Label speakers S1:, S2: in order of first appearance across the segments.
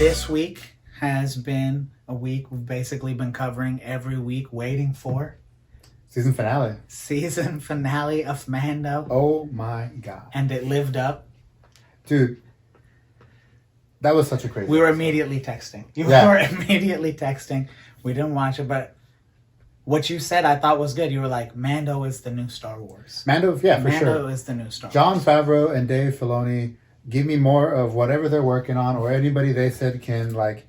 S1: This week has been a week we've basically been covering every week, waiting for
S2: Season finale
S1: of Mando.
S2: Oh my god.
S1: And it lived up.
S2: Dude, that was such a crazy
S1: We were
S2: episode.
S1: immediately texting. We were immediately texting. We didn't watch it, but what you said I thought was good. You were like, Mando is the new Star Wars.
S2: Mando, yeah, for sure.
S1: Mando is the new Star Wars.
S2: Jon Favreau and Dave Filoni, give me more of whatever they're working on, or anybody they said can like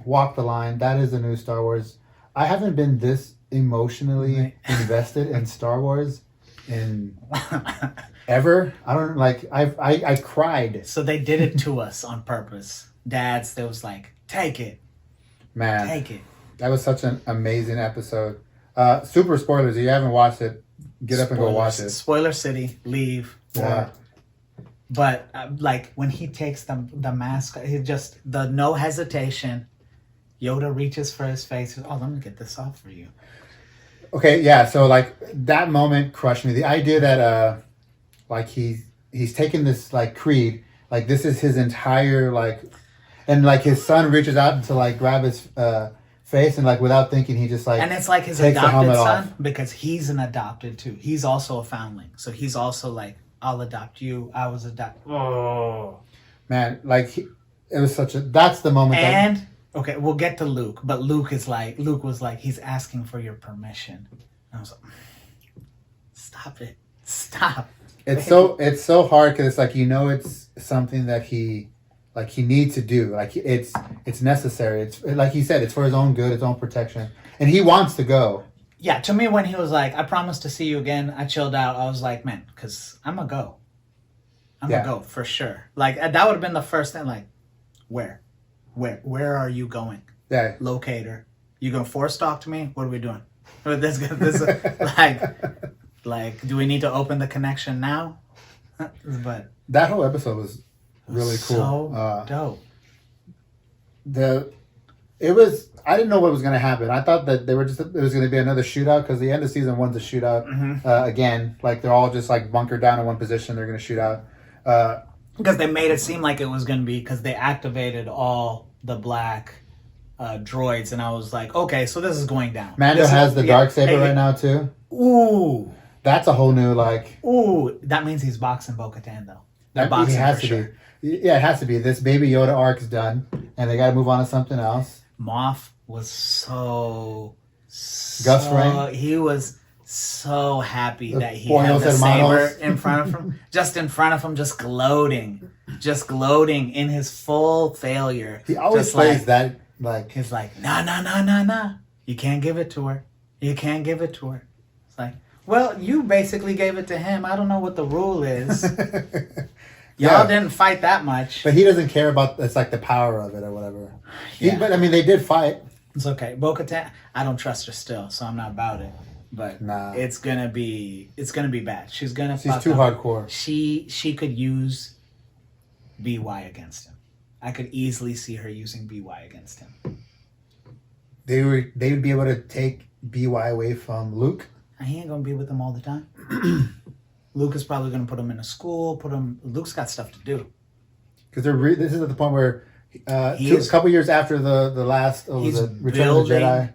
S2: walk the line. That is the new Star Wars. I haven't been this emotionally invested in Star Wars in ever. I don't like. I cried.
S1: So they did it to us on purpose. Dads, they was like, take it,
S2: man.
S1: Take it.
S2: That was such an amazing episode. Super spoilers. If you haven't watched it, get up and go watch it.
S1: Spoiler City, leave.
S2: Yeah.
S1: But like when he takes the mask, he just the no hesitation. Yoda reaches for his face. Oh, let me get this off for you.
S2: Okay, yeah. So like that moment crushed me. The idea that like he's taken this like creed, like this is his entire like, and like his son reaches out to like grab his face and like without thinking he just like,
S1: and it's like his adopted son because he's an adopted too. He's also a foundling, so he's also like, I'll adopt you. I was adopted. Oh
S2: man, like it was such a. That's the moment.
S1: And okay, we'll get to Luke, but Luke was like, he's asking for your permission. And I was like, stop it, stop.
S2: It's so hard because it's like it's something that he needs to do. Like it's necessary. It's like he said, it's for his own good, his own protection, and he wants to go.
S1: Yeah, to me, when he was like, I promise to see you again, I chilled out. I was like, man, because I'm going to go. I'm going to go for sure. Like, that would have been the first thing. Like, where are you going?
S2: Yeah.
S1: Locator. You going to force talk to me? What are we doing? This like, do we need to open the connection now? But
S2: that whole episode was really cool.
S1: So dope.
S2: I didn't know what was going to happen. I thought that it was going to be another shootout because the end of season one's a shootout again. Like they're all just like bunkered down in one position. They're going to shoot out.
S1: Because they made it seem like it was going to be because they activated all the black droids, and I was like, okay, so this is going down.
S2: Mando has the Darksaber right now too.
S1: Ooh,
S2: that's a whole new like.
S1: Ooh, that means he's boxing Bo-Katan though.
S2: That boxing has to be. Yeah, it has to be. This Baby Yoda arc is done, and they got to move on to something else.
S1: Moff was so
S2: Gus Fring.
S1: He was so happy that he had the saber in front of him, just gloating in his full failure.
S2: He always plays that like
S1: he's like, nah. You can't give it to her. It's like, well, you basically gave it to him. I don't know what the rule is. Y'all didn't fight that much.
S2: But he doesn't care about it's like the power of it or whatever.
S1: Yeah.
S2: But I mean they did fight.
S1: It's okay. Bo-Katan, I don't trust her still, so I'm not about it. But it's gonna be bad. She's too
S2: hardcore.
S1: She could use BY against him. I could easily see her using BY against him.
S2: They would be able to take BY away from Luke.
S1: He ain't gonna be with them all the time. Luke is probably going to put him in a school. Luke's got stuff to do.
S2: Because this is at the point where a couple years after the last the Return of the Jedi,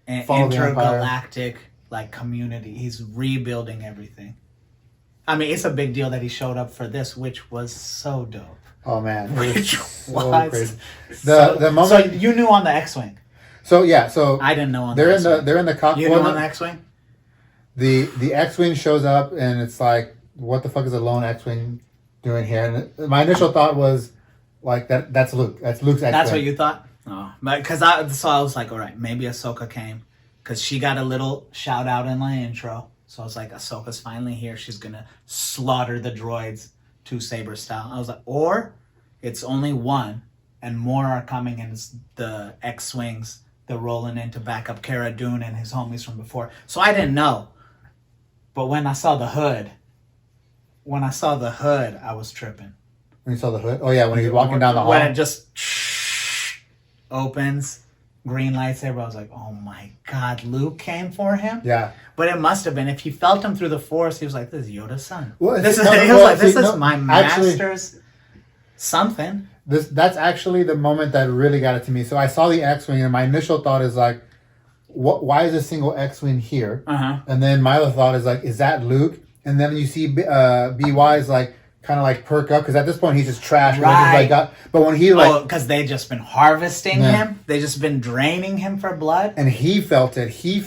S1: an intergalactic like community. He's rebuilding everything. I mean, it's a big deal that he showed up for this, which was so dope.
S2: Oh man,
S1: which
S2: so
S1: was
S2: crazy. The moment.
S1: So you knew on the X-wing.
S2: So yeah, so
S1: I didn't know on.
S2: They're in the cockpit.
S1: You knew on the X-wing.
S2: The X-Wing shows up and it's like, what the fuck is a lone X-Wing doing here? And my initial thought was like that's Luke. That's Luke's X-Wing.
S1: That's what you thought? Oh, because I was like, all right, maybe Ahsoka came because she got a little shout out in the intro. So I was like, Ahsoka's finally here. She's gonna slaughter the droids 2 saber style. I was like, or it's only one and more are coming and it's the X-Wings. They're rolling in to back up Cara Dune and his homies from before. So I didn't know. But when I saw the hood, I was tripping.
S2: When you saw the hood? Oh, yeah, when he's walking down the hall.
S1: When it just opens, green lightsaber, I was like, oh my God, Luke came for him?
S2: Yeah.
S1: But it must have been. If he felt him through the Force, he was like, this is Yoda's son.
S2: Well,
S1: This is my master's something.
S2: that's actually the moment that really got it to me. So I saw the X-wing, and my initial thought is like, why is a single X-wing here? And then my other thought is like, is that Luke? And then you see BY's like kind of like perk up because at this point he's just trash.
S1: Right.
S2: But when he like,
S1: because they just been harvesting him, they just been draining him for blood,
S2: and he felt it. He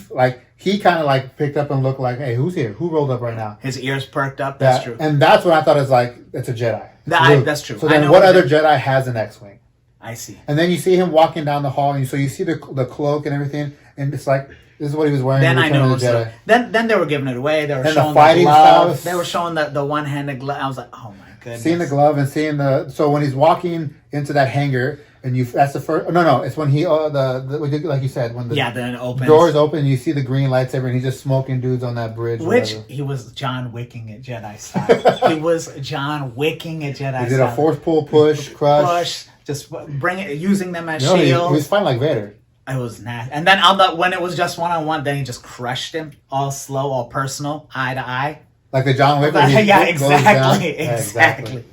S2: kind of like picked up and looked like, hey, who's here? Who rolled up right now?
S1: His ears perked up. That's true.
S2: And that's what I thought is like, it's a Jedi.
S1: That's true.
S2: So then, what other Jedi has an X-wing?
S1: I see.
S2: And then you see him walking down the hall, and so you see the cloak and everything, and it's like, this is what he was wearing.
S1: Then I know.
S2: Jedi.
S1: Then they were giving it away. They were showing
S2: the fighting
S1: glove.
S2: stuff.
S1: They were showing the one-handed glove. I was like, oh my goodness.
S2: Seeing the glove and seeing so when he's walking into that hangar, and that's the first. No, it's when he like you said, when the
S1: then it opens.
S2: Doors open, you see the green lightsaber, and he's just smoking dudes on that bridge.
S1: Which he was John Wicking it Jedi style. He was John Wicking it Jedi style.
S2: He did a force pull, push, crush.
S1: Just bring it, using them as
S2: shields. He was fighting like Vader.
S1: It was nasty. And then when it was just one-on-one, then he just crushed him, all slow, all personal, eye to eye.
S2: Like the John Wick.
S1: Yeah, exactly.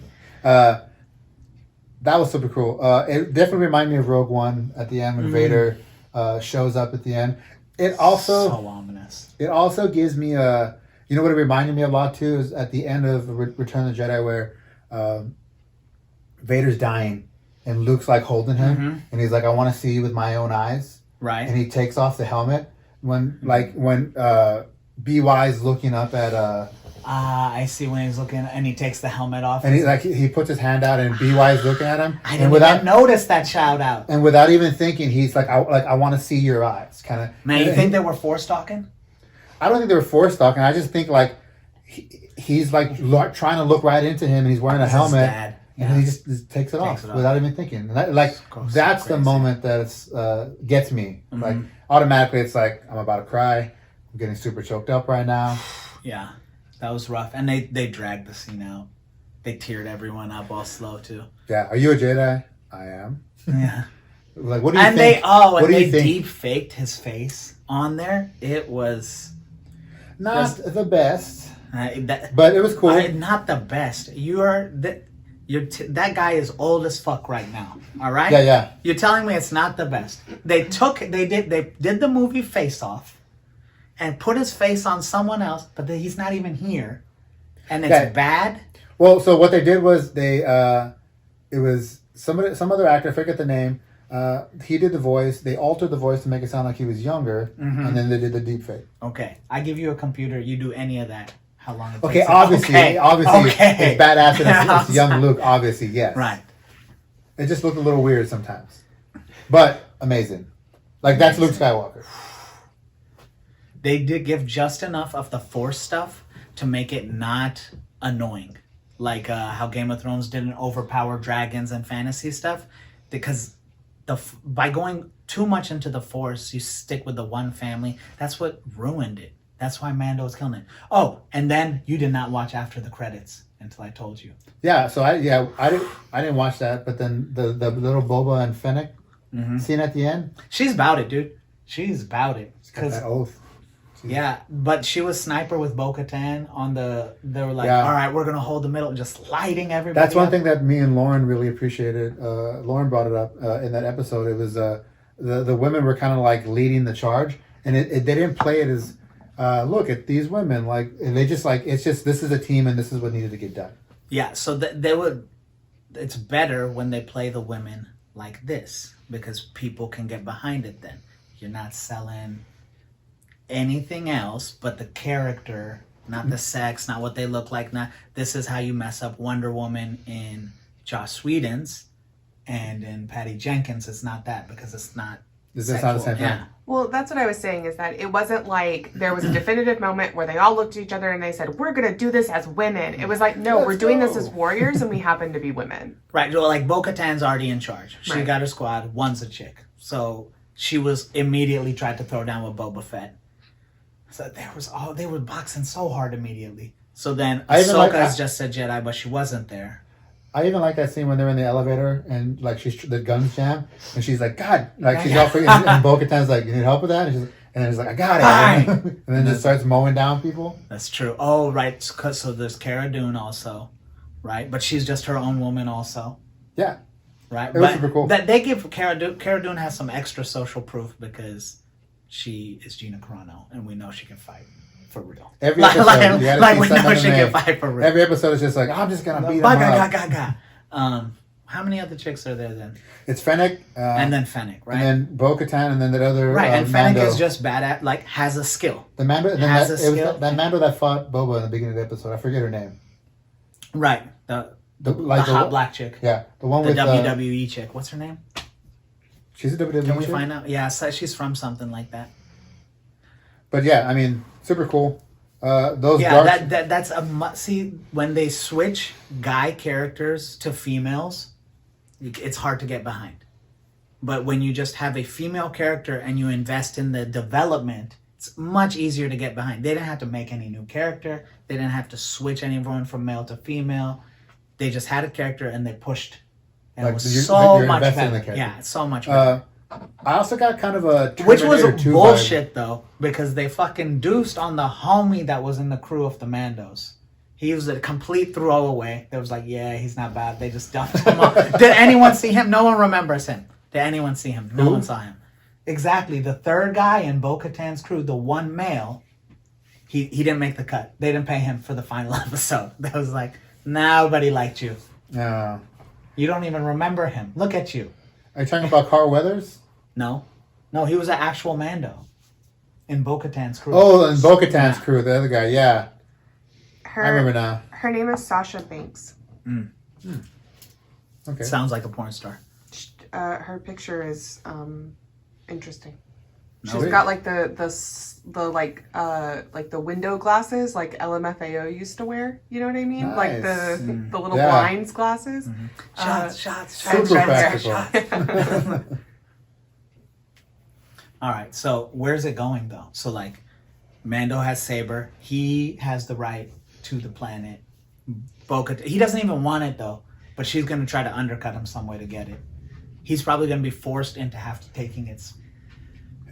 S2: That was super cool. It definitely reminded me of Rogue One at the end when Vader shows up at the end. It also
S1: so ominous.
S2: It also gives me a. You know what it reminded me a lot too is at the end of Return of the Jedi where Vader's dying. And Luke's like holding him, and he's like, "I want to see you with my own eyes."
S1: Right.
S2: And he takes off the helmet when BY's looking up at.
S1: I see when he's looking, and he takes the helmet off,
S2: and he puts his hand out, and BY's looking at him.
S1: I didn't even notice that shout out.
S2: And without even thinking, he's like, "I want to see your eyes," kind of.
S1: Man, you think they were force talking?
S2: I don't think they were force talking. I just think like he's like trying to look right into him, and he's wearing a helmet. And he just takes it off without even thinking. And that's the moment that gets me. Like automatically, it's like I'm about to cry. I'm getting super choked up right now.
S1: Yeah, that was rough. And they dragged the scene out. They teared everyone up all slow too.
S2: Yeah, are you a Jedi? I am.
S1: Yeah.
S2: Like what do you think?
S1: They deep faked his face on there. It was
S2: not the best, but it was cool.
S1: Not the best. That guy is old as fuck right now. All right.
S2: Yeah.
S1: You're telling me it's not the best. They did the movie Face Off, and put his face on someone else, but he's not even here, and it's bad.
S2: Well, so what they did was it was some other actor. I forget the name. He did the voice. They altered the voice to make it sound like he was younger, and then they did the deep fake.
S1: Okay, I give you a computer. You do any of that. How long it takes.
S2: Okay, obviously, it's badass and it's young Luke, obviously, yes.
S1: Right.
S2: It just looked a little weird sometimes. But amazing. Like, that's Luke Skywalker.
S1: They did give just enough of the Force stuff to make it not annoying. Like how Game of Thrones didn't overpower dragons and fantasy stuff. Because by going too much into the Force, you stick with the one family. That's what ruined it. That's why Mando was killing it. Oh, and then you did not watch after the credits until I told you.
S2: Yeah, so I didn't watch that, but then the little Boba and Fennec scene at the end.
S1: She's about it, dude. She's about it.
S2: She's got that oath.
S1: Yeah, but she was sniper with Bo-Katan on they were like, all right, we're going to hold the middle, just lighting everybody
S2: That's one
S1: up.
S2: thing that me and Lauren really appreciated. Lauren brought it up in that episode. It was the women were kind of like leading the charge, and they didn't play it as, look at these women, like, and they just like, it's just, this is a team and this is what needed to get done.
S1: Yeah, so it's better when they play the women like this, because people can get behind it then. You're not selling anything else but the character, not the sex, not what they look like. Not this is how you mess up Wonder Woman in Joss Whedon's, and in Patty Jenkins it's not that, because it's not
S2: not the same thing.
S1: Yeah.
S3: Well, that's what I was saying, is that it wasn't like there was a definitive moment where they all looked at each other and they said, we're going to do this as women. It was like, no, we're doing this as warriors and we happen to be women.
S1: Right. Well, like Bo-Katan's already in charge. She
S3: Right.
S1: got her squad. One's a chick. So she was immediately tried to throw down with Boba Fett. So they were boxing so hard immediately. So then Ahsoka's just a Jedi, but she wasn't there.
S2: I even like that scene when they're in the elevator and like the guns jam and she's like, God, like she's all freaking, and Bo-Katan's like, you need help with that? And then he's like, I got it. And then just starts mowing down people.
S1: That's true. Oh, right. So there's Cara Dune also, right? But she's just her own woman also.
S2: Yeah.
S1: right?
S2: It was super cool.
S1: That they give Cara Dune has some extra social proof because she is Gina Carano, and we know she can fight for real.
S2: Every episode,
S1: we know she can fight for real.
S2: Every episode is just like, I'm just gonna beat him up.
S1: How many other chicks are there then?
S2: It's Fennec,
S1: and then Fennec, right?
S2: And then Bo-Katan, and then that other
S1: right. And Fennec
S2: Mando.
S1: is just bad at has a skill.
S2: The Mando, and then
S1: has
S2: that,
S1: a
S2: it was
S1: skill.
S2: that Mando that fought Boba in the beginning of the episode. I forget her name.
S1: Right. The hot black chick.
S2: Yeah, the one
S1: the
S2: with
S1: WWE chick. What's her name?
S2: She's a WWE.
S1: Can we
S2: chick?
S1: find out? Yeah, so she's from something like that.
S2: But yeah, I mean, super cool. Those
S1: that's a see when they switch guy characters to females, it's hard to get behind. But when you just have a female character and you invest in the development, it's much easier to get behind. They didn't have to make any new character. They didn't have to switch anyone from male to female. They just had a character and they pushed. And it was so much better. Yeah, it's so much better.
S2: I also got kind of a Terminator
S1: Which was
S2: 2
S1: bullshit
S2: vibe.
S1: though, because they fucking deuced on the homie that was in the crew of the Mandos. He was a complete throwaway. They was like, yeah, he's not bad. They just dumped him off. Did anyone see him? No one remembers him. Did anyone see him? No one saw him. Exactly. The third guy in Bo-Katan's crew, the one male, he didn't make the cut. They didn't pay him for the final episode. They was like, nobody liked you.
S2: Yeah.
S1: You don't even remember him. Look at you.
S2: Are you talking about Carl Weathers?
S1: No, he was an actual Mando in Bo-Katan's crew.
S2: Oh, and Bo-Katan's crew, the other guy, yeah. I remember now.
S3: Her name is Sasha Banks.
S2: Okay.
S1: Sounds like a porn star.
S3: Her picture is interesting.
S1: No,
S3: She's got like the window glasses like LMFAO used to wear. You know what I mean?
S2: Nice.
S3: Like the little blinds glasses.
S1: Shots.
S2: Super practical.
S1: All right, so where's it going though? So like, Mando has Saber. He has the right to the planet. Bo-Katan, he doesn't even want it though, but she's gonna try to undercut him some way to get it. He's probably gonna be forced into taking its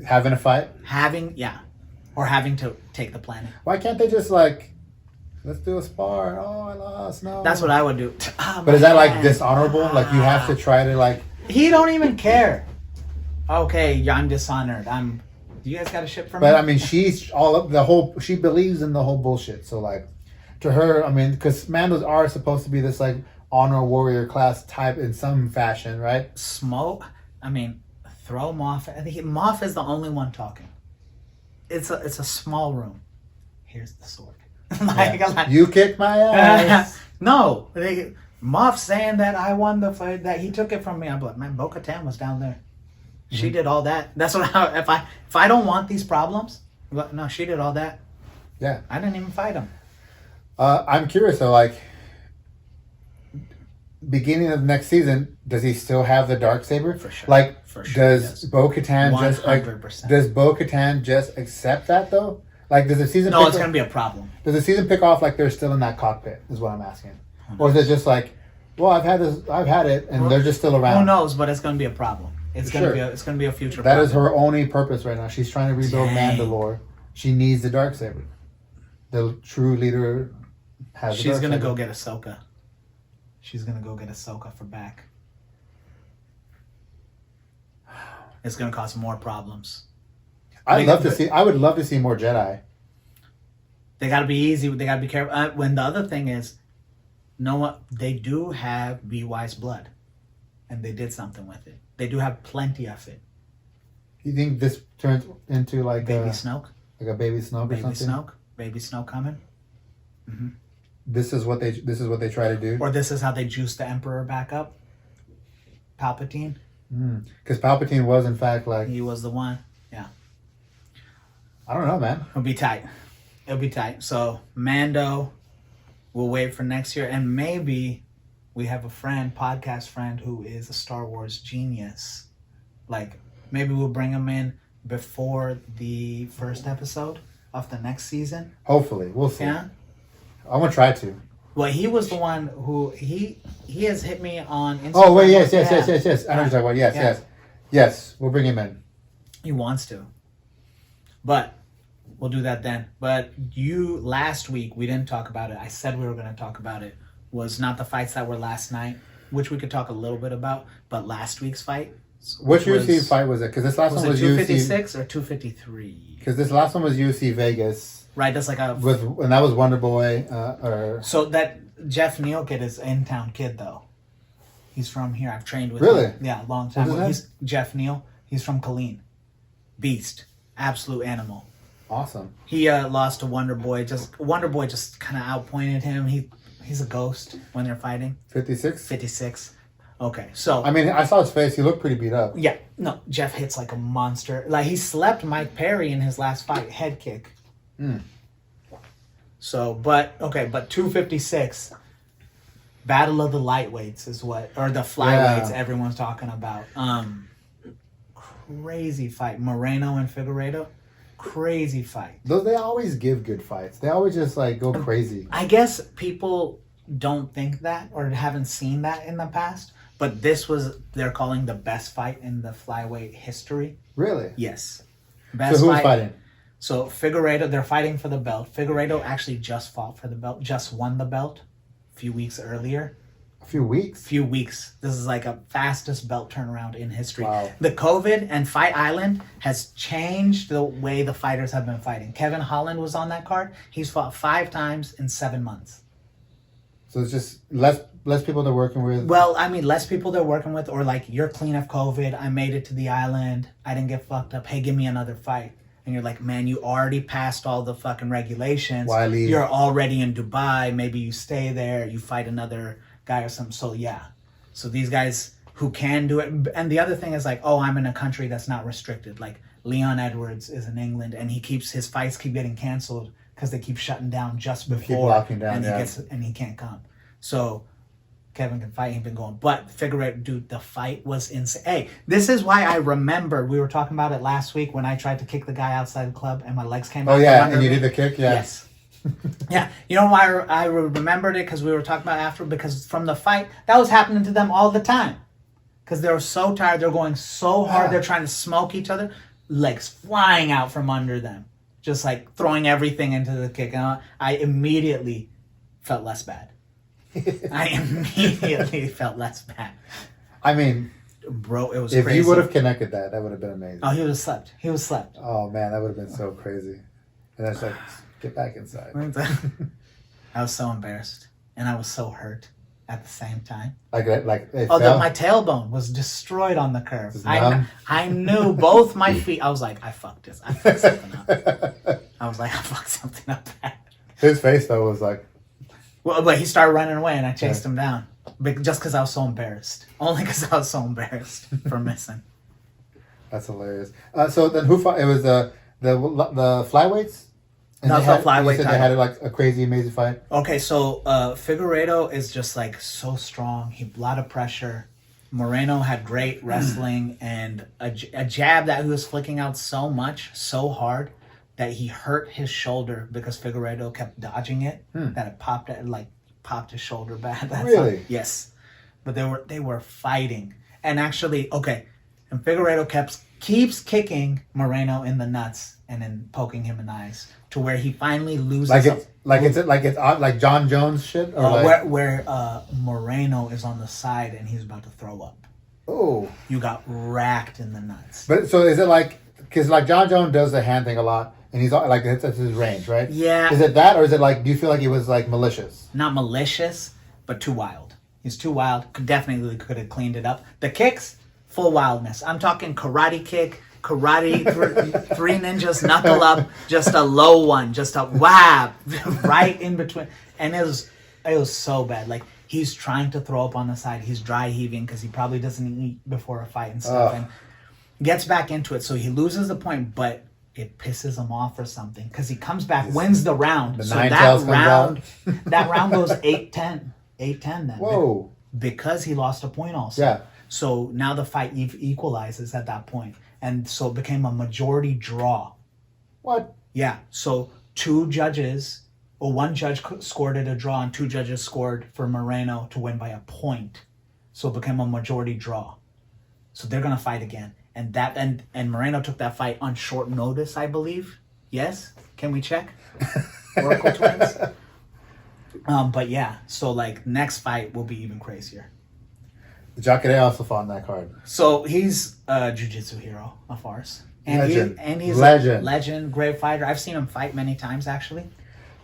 S2: Having a fight?
S1: having to take the planet.
S2: Why can't they just like, let's do a spar? Oh, I lost. No.
S1: That's what I would do.
S2: But is that like dishonorable? Like you have to try to like.
S1: He don't even care. Okay, I'm dishonored. Do you guys got a ship for me?
S2: But I mean, she's all of the whole. She believes in the whole bullshit. So like, to her, I mean, because Mandos are supposed to be this like honor warrior class type in some fashion, right?
S1: Smoke. I mean, throw Moff. I think Moff is the only one talking. It's a small room. Here's the sword.
S2: Yeah. You kicked my ass.
S1: No, Moff saying that I won the fight, that he took it from me. I'm like, man, Bo-Katan was down there. She did all that. That's what if I don't want these problems, no, she did all that.
S2: Yeah,
S1: I didn't even fight him.
S2: I'm curious though, like beginning of next season, does he still have the Darksaber?
S1: For sure.
S2: Like,
S1: For sure,
S2: does Bo-Katan just like
S1: 100%.
S2: does Bo-Katan just accept that though? Like, does the season?
S1: No, it's gonna be a problem.
S2: Does the season pick off like they're still in that cockpit? Is what I'm asking. Or is it just like, well, I've had it, and they're just still around?
S1: Who knows? But it's gonna be a problem. It's gonna be a future.
S2: That
S1: problem.
S2: is her only purpose right now. She's trying to rebuild
S1: Dang.
S2: Mandalore. She needs the Darksaber. The true leader has.
S1: She's gonna
S2: Darksaber.
S1: go get Ahsoka. She's gonna go get Ahsoka for back. It's gonna cause more problems.
S2: I would love to see more Jedi.
S1: They gotta be easy. They gotta be careful. When the other thing is, they do have B-Wise blood, and they did something with it. They do have plenty of it.
S2: You think this turns into like
S1: Baby Snoke.
S2: like a baby Snoke or something?
S1: Baby Snoke coming. Mm-hmm.
S2: This is what they try to do.
S1: Or this is how they juice the Emperor back up. Palpatine.
S2: Because Palpatine was in fact like,
S1: He was the one. Yeah.
S2: I don't know, man.
S1: It'll be tight. So Mando, we'll wait for next year, and maybe we have a podcast friend who is a Star Wars genius. Like, maybe we'll bring him in before the first episode of the next season.
S2: Hopefully, we'll see.
S1: Yeah.
S2: I'm gonna try to.
S1: Well, he was the one who he has hit me on Instagram.
S2: Oh wait, yes. I know what you're talking about. Yes. We'll bring him in.
S1: He wants to. But we'll do that then. But last week, we didn't talk about it. I said we were going to talk about it. Was not the fights that were last night. which we could talk a little bit about. But last week's fight,
S2: Which UFC fight was it? Because this last
S1: was
S2: one
S1: it
S2: was
S1: 256
S2: UFC.
S1: or 253?
S2: Because this last one was UFC Vegas.
S1: Right, that's like a
S2: And that was Wonder Boy. Or
S1: so that Jeff Neal kid is an in-town kid though. He's from here. I've trained with
S2: Really?
S1: him. Yeah, a long time.
S2: What's his
S1: He's Jeff Neal. He's from Colleen. Beast, absolute animal.
S2: awesome.
S1: He lost to Wonder Boy. Wonder Boy just kind of outpointed him. He's a ghost when they're fighting.
S2: 56.
S1: 56. Okay, so
S2: I mean, I saw his face. He looked pretty beat up.
S1: yeah, no, Jeff hits like a monster. Like he slept Mike Perry in his last fight, head kick. So, but 256, Battle of the Lightweights is what, or the flyweights everyone's talking about. Crazy fight, Moreno and Figueiredo. Crazy fight.
S2: Though they always give good fights. They always just like go crazy.
S1: I guess people don't think that or haven't seen that in the past, but this was they're calling the best fight in the flyweight history.
S2: Really?
S1: Yes.
S2: So
S1: Best
S2: who's
S1: fight.
S2: fighting?
S1: So Figueiredo, they're fighting for the belt. Figueiredo actually just fought for the belt, just won the belt a few weeks earlier.
S2: A few weeks.
S1: This is like a fastest belt turnaround in history.
S2: Wow.
S1: The COVID and Fight Island has changed the way the fighters have been fighting. Kevin Holland was on that card. He's fought 5 times in 7 months.
S2: So it's just less people they're working with.
S1: Well, I mean, less people they're working with, or like, you're clean of COVID. I made it to the island. I didn't get fucked up. Hey, give me another fight. And you're like, man, you already passed all the fucking regulations.
S2: Why leave?
S1: You're already in Dubai. Maybe you stay there. You fight another guy or something. So yeah. So these guys who can do it. And the other thing is like, oh, I'm in a country that's not restricted. Like Leon Edwards is in England, and his fights keep getting canceled because they keep shutting down just before.
S2: Keep locking down,
S1: and he can't come. So Kevin can fight. He's been going. But Figueiredo, dude, the fight was insane. Hey, this is why I remember we were talking about it last week when I tried to kick the guy outside the club and my legs came out.
S2: Oh yeah,
S1: from under
S2: and you
S1: me.
S2: did the kick. Yeah.
S1: Yes. Yeah. You know why I remembered it? Because we were talking about it after. Because from the fight, that was happening to them all the time. Because they were so tired. They're going so hard.
S2: Yeah.
S1: They're trying to smoke each other. Legs flying out from under them. Just like throwing everything into the kick. And I immediately felt less bad. I immediately felt less bad.
S2: I mean,
S1: bro, it was
S2: if
S1: crazy.
S2: you would have connected that would have been amazing.
S1: Oh, he was slept.
S2: Oh man, that would have been so crazy. And that's like, get back inside.
S1: I was so embarrassed, and I was so hurt at the same time.
S2: Like it
S1: Oh,
S2: fell.
S1: my tailbone was destroyed on the curve.
S2: It's numb.
S1: I knew both my feet. I was like, I fucked this. I fucked something up. I was like, I fucked something up bad.
S2: His face though was like,
S1: Well, but he started running away, and I chased him down. Just because I was so embarrassed. Only because I was so embarrassed for missing.
S2: that's hilarious. So then who fought? It was the flyweights. And
S1: No,
S2: they
S1: the
S2: had,
S1: flyweight
S2: you said they
S1: title.
S2: had like a crazy, amazing fight.
S1: Okay, so Figueiredo is just like so strong. He a lot of pressure. Moreno had great wrestling and a jab that he was flicking out so much, so hard that he hurt his shoulder because Figueiredo kept dodging it. That it popped his shoulder bad. That's
S2: Really?
S1: Yes, but they were fighting, and actually, okay, and Figueiredo keeps kicking Moreno in the nuts and then poking him in the eyes to where he finally loses.
S2: Like John Jones shit, or
S1: where Moreno is on the side and he's about to throw up.
S2: oh.
S1: You got racked in the nuts.
S2: But so is it like, because like John Jones does the hand thing a lot, and he's like that's his range, right?
S1: Yeah.
S2: Is it that, or is it like, do you feel like it was like malicious?
S1: Not malicious, but too wild. He's too wild. Could have cleaned it up. The kicks, full wildness. I'm talking karate kick, three ninjas, knuckle up, just a low one, just a whap right in between. And it was so bad. Like, he's trying to throw up on the side. He's dry heaving because he probably doesn't eat before a fight and stuff. And gets back into it. So he loses the point, but it pisses him off or something because he comes back, wins the round. So that round goes 8-10. 8-10 then.
S2: Whoa.
S1: Because he lost a point also.
S2: Yeah.
S1: So now the fight equalizes at that point. And so it became a majority draw.
S2: What?
S1: Yeah. So one judge scored it a draw and 2 judges scored for Moreno to win by a point. So it became a majority draw. So they're going to fight again. And Moreno took that fight on short notice, I believe. Yes? Can we check? Oracle Twins? But yeah, so like next fight will be even crazier.
S2: Jacare also fought in that card.
S1: So he's a jiu-jitsu hero of ours. And
S2: Legend.
S1: He's
S2: Legend.
S1: a legend, great fighter. I've seen him fight many times, actually.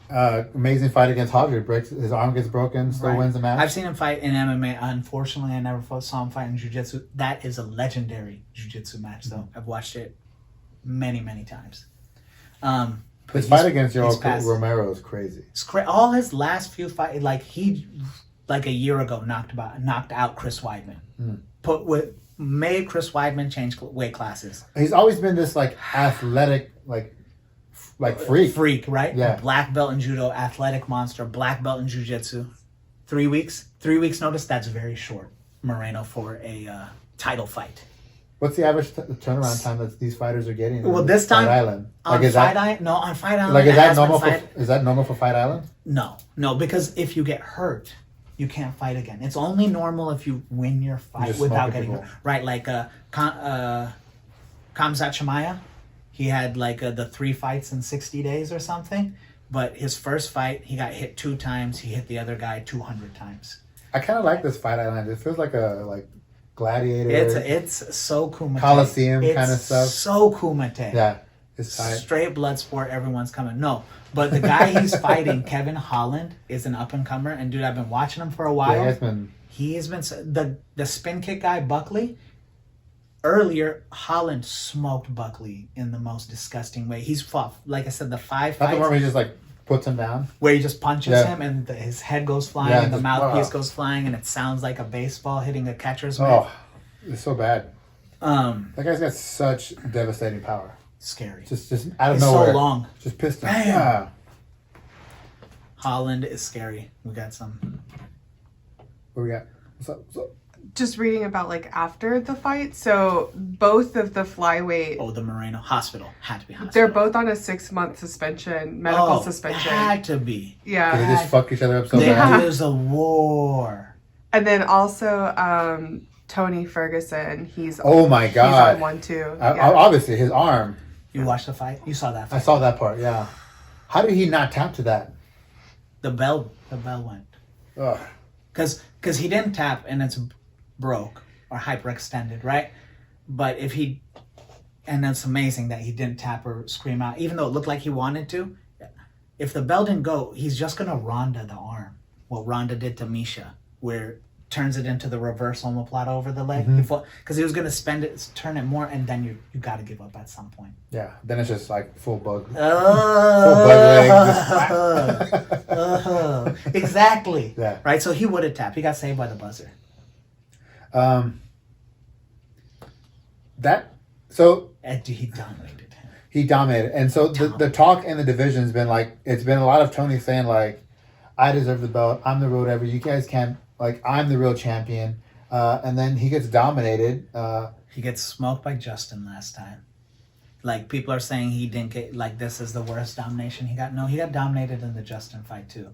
S2: Amazing fight against Hodger. His arm gets broken, still wins the match.
S1: I've seen him fight in MMA. Unfortunately, I never saw him fight in jiu-jitsu. That is a legendary jiu-jitsu match, though. I've watched it many, many times.
S2: His fight against Yoel Romero is crazy.
S1: All his last few fights, like a year ago, knocked out Chris Weidman. Made Chris Weidman change weight classes.
S2: He's always been this like athletic, like freak,
S1: right?
S2: Yeah.
S1: Black belt in judo, athletic monster, black belt in jiu-jitsu. 3 weeks notice. That's very short, Moreno, for a title fight.
S2: What's the average turnaround time that these fighters are getting?
S1: Well, this time
S2: Fight Island.
S1: on Fight Island. No, on Fight Island.
S2: Like, is that normal? Is that normal for Fight Island?
S1: No, because if you get hurt, you can't fight again. It's only normal if you win your fight without getting hurt. Right, like Khamzat Chimaev, he had like the 3 fights in 60 days or something. But his first fight, he got hit 2 times. He hit the other guy 200 times.
S2: I kind of like this Fight Island. It feels like a gladiator.
S1: It's so Kumite.
S2: Coliseum kind of stuff.
S1: So Kumite.
S2: Yeah, it's tight.
S1: Straight blood sport. Everyone's coming. No. But the guy he's fighting, Kevin Holland, is an up and comer, and dude, I've been watching him for a while.
S2: Yeah,
S1: he's been the spin kick guy, Buckley. Earlier, Holland smoked Buckley in the most disgusting way. He's fought, like I said, the 5 fights.
S2: Not the one where he just like puts him down,
S1: where he just punches him, and his head goes flying, and the mouthpiece goes flying, and it sounds like a baseball hitting a catcher's mitt.
S2: Oh, it's so bad. That guy's got such devastating power.
S1: Scary.
S2: Just out of nowhere.
S1: So long.
S2: Just pissed him.
S1: Bam. Holland is scary. We got some.
S2: What we got? What's up?
S3: Just reading about like after the fight. So both of the flyweight.
S1: Oh, the Moreno hospital had to be hospital.
S3: They're both on a 6-month suspension, medical suspension.
S1: Had to be.
S3: Yeah.
S2: They just fuck each other up so bad.
S1: There's a war.
S3: And then also Tony Ferguson. He's
S2: oh my god.
S3: He's on one too.
S2: Obviously, his arm.
S1: You watched the fight? You saw that fight?
S2: I saw that part, yeah. How did he not tap to that?
S1: The bell went.
S2: Ugh.
S1: Because he didn't tap and it's broke or hyperextended, right? But and that's amazing that he didn't tap or scream out, even though it looked like he wanted to. If the bell didn't go, he's just going to Ronda the arm. What Ronda did to Misha, where turns it into the reverse omoplata over the leg. Because he was going to turn it more, and then you got to give up at some point.
S2: Yeah, then it's just like full bug.
S1: Full bug leg. Exactly.
S2: Yeah.
S1: Right, so he would have tapped. He got saved by the buzzer. He dominated him.
S2: He dominated. And so the talk in the division's been like, it's been a lot of Tony saying like, I deserve the belt. I'm the real whatever. You guys can't, like, I'm the real champion. And then he gets dominated.
S1: He gets smoked by Justin last time. Like, people are saying he didn't get, like, this is the worst domination he got. No, he got dominated in the Justin fight too.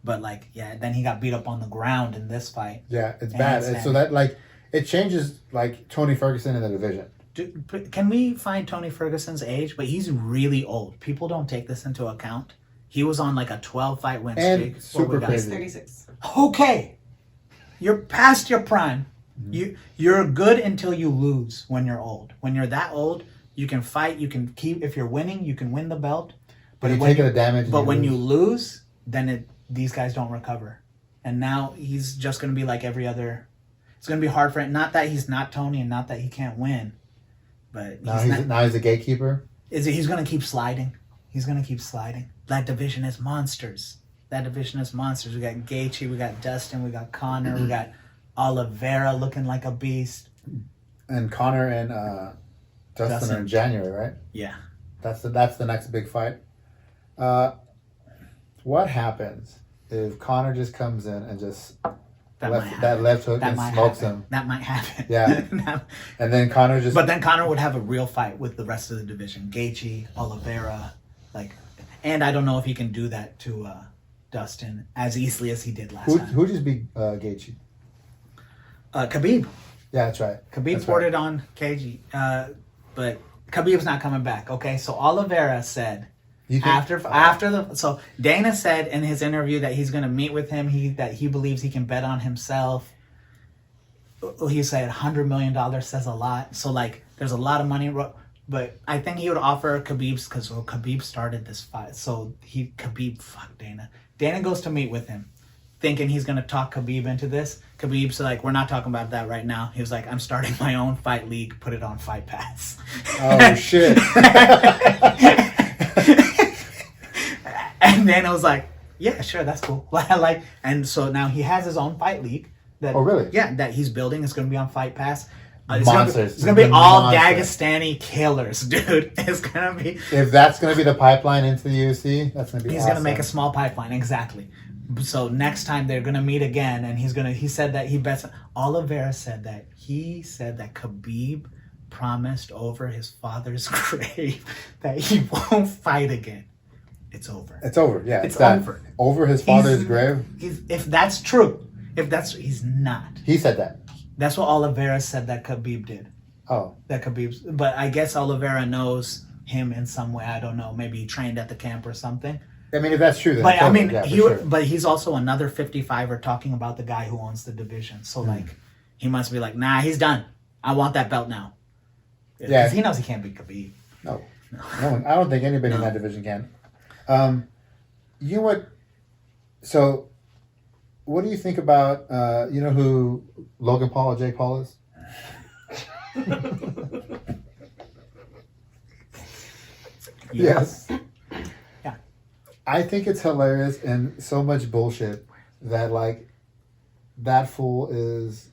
S1: But, like, yeah, then he got beat up on the ground in this fight.
S2: Yeah, it's bad. And so that, like, it changes, like, Tony Ferguson in the division.
S1: Can we find Tony Ferguson's age? But he's really old. People don't take this into account. He was on, like, a 12-fight win streak.
S2: And super crazy.
S3: 36.
S1: Okay. You're past your prime. You're good until you lose when you're old. When you're that old, you can fight. You can keep. If you're winning, you can win the belt.
S2: But you take the damage.
S1: But when you lose, then these guys don't recover. And now he's just going to be like every other. It's going to be hard for him. Not that he's not Tony, and not that he can't win, but
S2: now he's a gatekeeper.
S1: He's going to keep sliding. He's going to keep sliding. That division is monsters. We got Gaethje, we got Dustin, we got Conor, we got Oliveira looking like a beast.
S2: And Conor and Dustin are in January, right?
S1: Yeah.
S2: That's the next big fight. What happens if Conor just comes in and just that left hook and smokes him?
S1: That might happen.
S2: Yeah. And then Conor just...
S1: But then Conor would have a real fight with the rest of the division. Gaethje, Oliveira, and I don't know if he can do that to Dustin as easily as he did last time.
S2: Who just beat Gaethje?
S1: Khabib.
S2: Yeah, that's right.
S1: Khabib ported on KG, but Khabib's not coming back. Okay, so Oliveira said so Dana said in his interview that he's going to meet with him. That he believes he can bet on himself. he said $100 million says a lot. So like, there's a lot of money. But I think he would offer Khabib's because Khabib started this fight. So Khabib, fuck Dana. Dana goes to meet with him, thinking he's gonna talk Khabib into this. Khabib's like, we're not talking about that right now. He was like, I'm starting my own fight league. Put it on Fight Pass.
S2: Oh shit.
S1: And Dana was like, yeah, sure, that's cool. Like, and so now he has his own fight league. That,
S2: Oh, really?
S1: Yeah, that he's building. It's going to be on Fight Pass.
S2: Monsters.
S1: It's going to be all
S2: Monsters.
S1: Dagestani killers, dude. It's going to be.
S2: If that's going to be the pipeline into the UFC, that's going to be
S1: He's
S2: awesome.
S1: going to make a small pipeline, exactly. So next time they're going to meet again, and he said that he bets. Oliveira said that Khabib promised over his father's grave that he won't fight again. It's over.
S2: It's over, yeah.
S1: It's
S2: done.
S1: over.
S2: Over his father's grave?
S1: If that's true, he's not.
S2: He said that.
S1: That's what Oliveira said that Khabib did.
S2: Oh.
S1: But I guess Oliveira knows him in some way. I don't know. Maybe he trained at the camp or something.
S2: I mean, if that's true, then
S1: But
S2: it's
S1: I
S2: over.
S1: mean,
S2: Yeah, for sure.
S1: but he's also another 55er talking about the guy who owns the division. So like, he must be like, nah, he's done. I want that belt now.
S2: Yeah.
S1: Because he knows he can't beat Khabib.
S2: No one, I don't think anybody in that division can. You know what? So, what do you think about, you know who Logan Paul or Jake Paul is? Yes.
S1: Yeah.
S2: I think it's hilarious and so much bullshit that, like, that fool is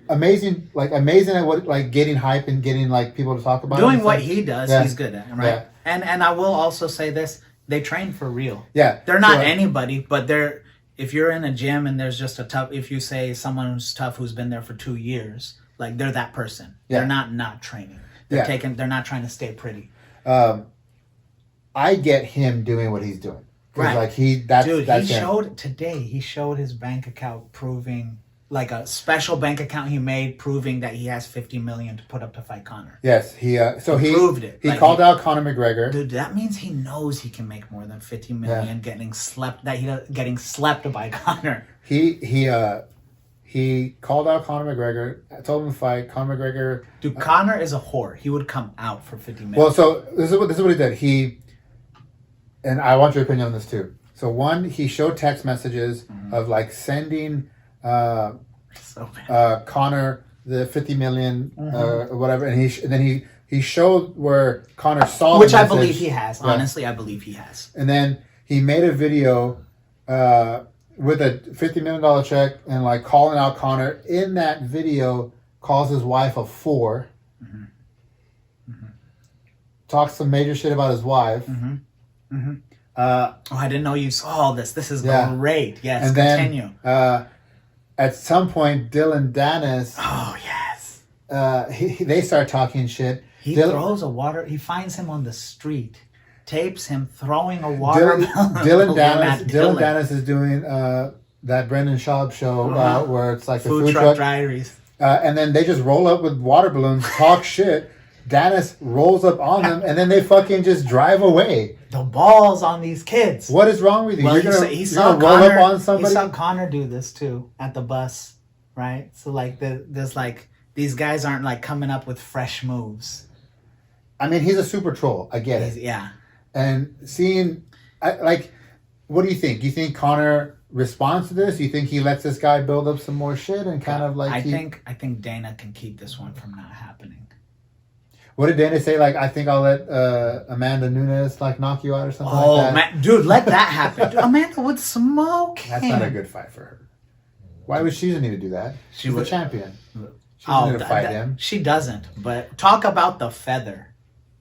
S2: amazing at what, like, getting hype and getting, like, people to talk about
S1: Doing
S2: it.
S1: what he does,
S2: Yeah.
S1: he's good at, right?
S2: Yeah.
S1: And I will also say this: they train for real.
S2: Yeah.
S1: They're not
S2: So,
S1: anybody, but they're. If you're in a gym and there's just if you say someone who's tough who's been there for 2 years, like they're that person.
S2: Yeah.
S1: They're not training. They're They're not trying to stay pretty.
S2: I get him doing what he's doing. 'Cause,
S1: Right.
S2: like, that's
S1: He
S2: him.
S1: showed today. He showed his bank account proving, like a special bank account he made, proving that he has $50 million to put up to fight Conor.
S2: Yes, he
S1: proved it.
S2: He
S1: Like,
S2: called out Conor McGregor.
S1: Dude, that means he knows he can make more than $50 million getting slept by Conor.
S2: He called out Conor McGregor. Told him to fight. Conor McGregor.
S1: Dude, Conor is a whore. He would come out for $50 million.
S2: Well, so this is what he did. And I want your opinion on this too. So one, he showed text messages of like sending
S1: So bad.
S2: Conor the $50 million or whatever, and then he showed where Conor saw
S1: Which
S2: the
S1: I
S2: message.
S1: believe he has.
S2: Yeah.
S1: Honestly, I believe he has.
S2: And then he made a video with a $50 million check and like calling out Conor. In that video, calls his wife a whore. Talks some major shit about his wife.
S1: Oh, I didn't know you saw all this. This is great. Yes,
S2: And
S1: continue.
S2: then at some point, Dylan Dennis,
S1: Oh, yes.
S2: they start talking shit.
S1: He
S2: Dylan-
S1: he finds him on the street, tapes him throwing a water
S2: Dylan Dennis is doing that Brendan Schaub show where it's like
S1: Food
S2: the
S1: truck diaries.
S2: and then they just roll up with water balloons, talk shit. Dennis rolls up on them, and then they fucking just drive away.
S1: The balls on these kids.
S2: What is wrong with you?
S1: Well,
S2: You're gonna
S1: he saw
S2: roll
S1: Conor,
S2: up on somebody?
S1: He saw Conor do this too at the bus, right? So like there's like these guys aren't like coming up with fresh moves.
S2: I mean, he's a super troll. I get it.
S1: Yeah.
S2: And what do you think? Do you think Conor responds to this? Do you think he lets this guy build up some more shit and kind of like?
S1: I think Dana can keep this one from not happening.
S2: What did Dana say? Like, I think I'll let Amanda Nunes like knock you out or something
S1: Oh
S2: like that.
S1: man, dude, let that happen. Dude, Amanda would smoke him.
S2: That's not a good fight for her. Why would she need to do that? She's the champion. She doesn't need to fight him.
S1: She doesn't. But talk about the feather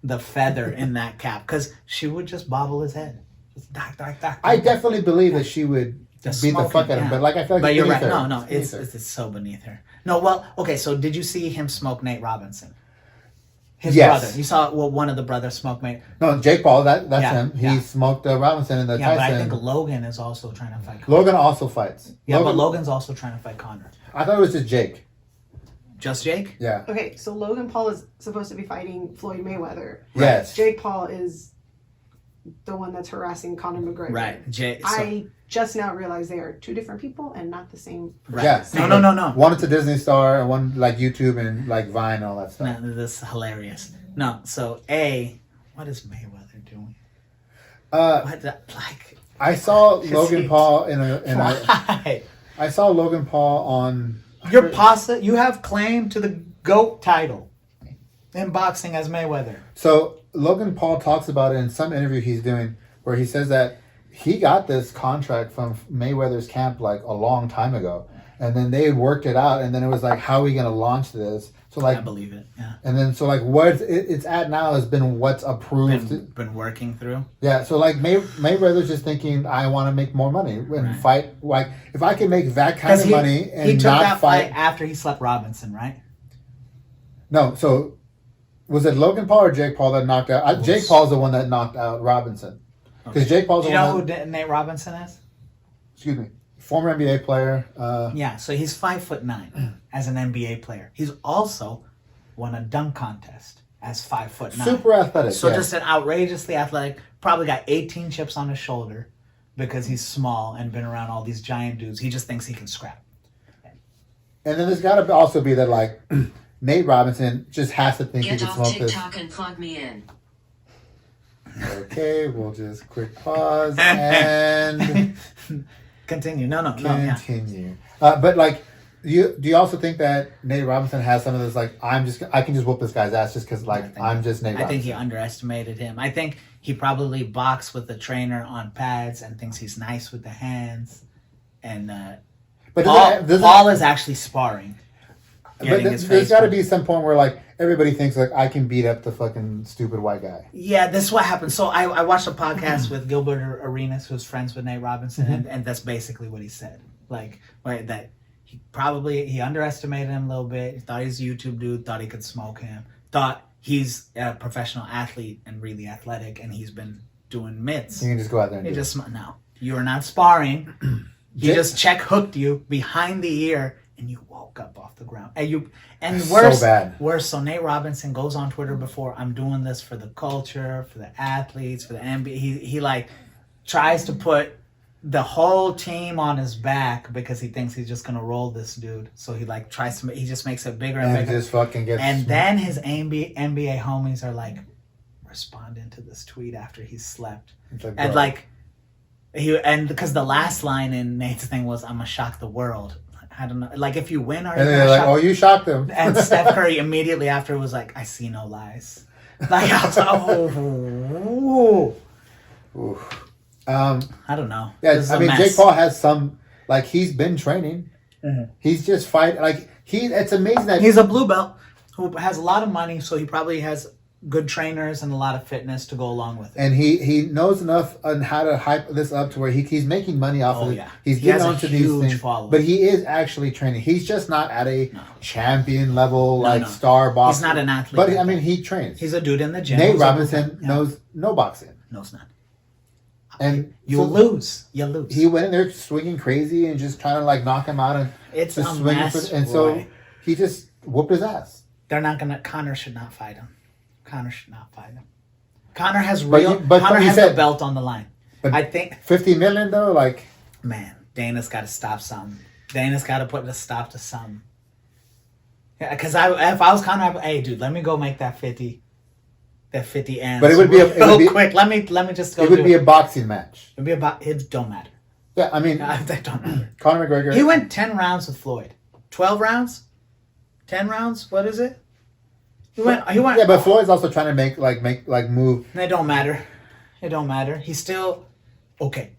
S1: in that cap, because she would just bobble his head. Just dock.
S2: I definitely believe that she would
S1: Just
S2: beat the
S1: smoke
S2: fuck
S1: him,
S2: out of him,
S1: yeah.
S2: but like I feel like
S1: But
S2: it's
S1: you're right.
S2: beneath her.
S1: No,
S2: Beneath her.
S1: it's so beneath her. No, well, okay. So did you see him smoke Nate Robinson? His
S2: Yes.
S1: brother. You saw one of the brothers smoke Nate.
S2: No, Jake Paul. That's
S1: Yeah,
S2: him. He
S1: yeah.
S2: smoked Robinson in the
S1: Yeah, but I
S2: Tyson.
S1: think Logan is also trying to fight Conor.
S2: Logan also fights.
S1: Yeah, but Logan's also trying to fight Conor.
S2: I thought it was just Jake.
S1: Just Jake?
S2: Yeah.
S4: Okay, so Logan Paul is supposed to be fighting Floyd Mayweather.
S2: Yes.
S4: Jake Paul is the one that's harassing Conor McGregor.
S1: Right. Jake. So,
S4: I just now realized they are two different people and not the same.
S1: Right.
S2: Yeah.
S1: No.
S2: One is a Disney star, and one like YouTube and like Vine and all that stuff.
S1: No, this is hilarious. No, so what is Mayweather doing?
S2: I saw Logan
S1: he-
S2: Paul in a
S1: Why?
S2: I saw Logan Paul on.
S1: You have claim to the GOAT title in boxing as Mayweather.
S2: So Logan Paul talks about it in some interview he's doing, where he says that he got this contract from Mayweather's camp like a long time ago, and then they worked it out, and then it was like, how are we going to launch this? So like,
S1: I believe it. Yeah,
S2: and then so like what it's at now has been what's approved.
S1: been working through.
S2: Yeah, so like Mayweather's just thinking, I want to make more money and fight. Like if I can make that kind of money and
S1: he took
S2: not
S1: that
S2: fight.
S1: after he slept Robinson, right?
S2: No, so was it Logan Paul or Jake Paul that knocked out? Jake Paul's the one that knocked out Robinson. Because Jake Paul's
S1: Do
S2: the
S1: you
S2: one.
S1: know who Nate Robinson is?
S2: Excuse me, former NBA player.
S1: Yeah, so he's 5'9" as an NBA player. He's also won a dunk contest as 5'9".
S2: Super athletic.
S1: So
S2: yeah.
S1: just an outrageously athletic. Probably got 18 chips on his shoulder because he's small and been around all these giant dudes. He just thinks he can scrap.
S2: And then there's got to also be that like Nate Robinson just has to think he
S5: Get
S2: can
S5: off
S2: smoke this.
S5: TikTok and plug me in.
S2: Okay, we'll just quick pause and
S1: Continue. No. Yeah.
S2: continue. But like, do you also think that Nate Robinson has some of this like I can just whoop this guy's ass just because like I'm just Nate Robinson?
S1: I think he underestimated him. I think he probably boxed with the trainer on pads and thinks he's nice with the hands. And
S2: But
S1: Paul is actually sparring.
S2: But there's got to be some point where like everybody thinks like I can beat up the fucking stupid white guy.
S1: Yeah, this is what happened. So I watched a podcast with Gilbert Arenas, who's friends with Nate Robinson, and that's basically what he said. Like, right, that he underestimated him a little bit. He thought he's a YouTube dude, thought he could smoke him, thought he's a professional athlete and really athletic, and he's been doing mitts.
S2: You can just go out there and
S1: No, you are not sparring. He just check hooked you behind the ear, and you woke up off the ground. And worse,
S2: so bad.
S1: Worse. So Nate Robinson goes on Twitter before, I'm doing this for the culture, for the athletes, for the NBA. He like tries to put the whole team on his back because he thinks he's just gonna roll this dude. So he like tries to. He just makes it bigger and bigger.
S2: Just fucking gets.
S1: And then his NBA homies are like responding to this tweet after he slept, and like. Because the last line in Nate's thing was, "I'm gonna shock the world." I don't know, like if you win, are you?
S2: And they're like, "Oh, you shocked them."
S1: And Steph Curry immediately after was like, "I see no lies." Like I was like, "Oh." I don't know.
S2: Yeah, I mean, Jake Paul has some like he's been training. Mm-hmm. He's just fighting like It's amazing that
S1: he's a blue belt who has a lot of money, so he probably has good trainers and a lot of fitness to go along with it.
S2: And he knows enough on how to hype this up to where he's making money off of it. Yeah. He's getting onto these things. Following. But he is actually training. He's just not at a champion level star boxer.
S1: He's not an athlete.
S2: But I mean, he trains.
S1: He's a dude in the gym.
S2: Nate Robinson knows no boxing.
S1: Knows not.
S2: And
S1: you lose. You lose.
S2: He went in there swinging crazy and just trying to like knock him out. And
S1: it's a mess.
S2: And so he just whooped his ass.
S1: They're not gonna. Connor should not fight him. Connor should not fight him. Connor has Connor has the belt on the line. I think
S2: 50 million though, like
S1: man, Dana's got to stop something. Dana's got to put a stop to something. Yeah, because if I was Connor, hey dude, let me go make that 50. That 50 ends.
S2: But it would be
S1: quick. Let me just go.
S2: It would be a boxing match.
S1: It'd be it don't matter.
S2: Yeah, I mean,
S1: that don't matter.
S2: Conor McGregor.
S1: He went 10 rounds with Floyd. 12 rounds. 10 rounds. What is it? He went.
S2: Yeah, but Floyd's also trying to make move.
S1: It don't matter. It don't matter. He's still okay.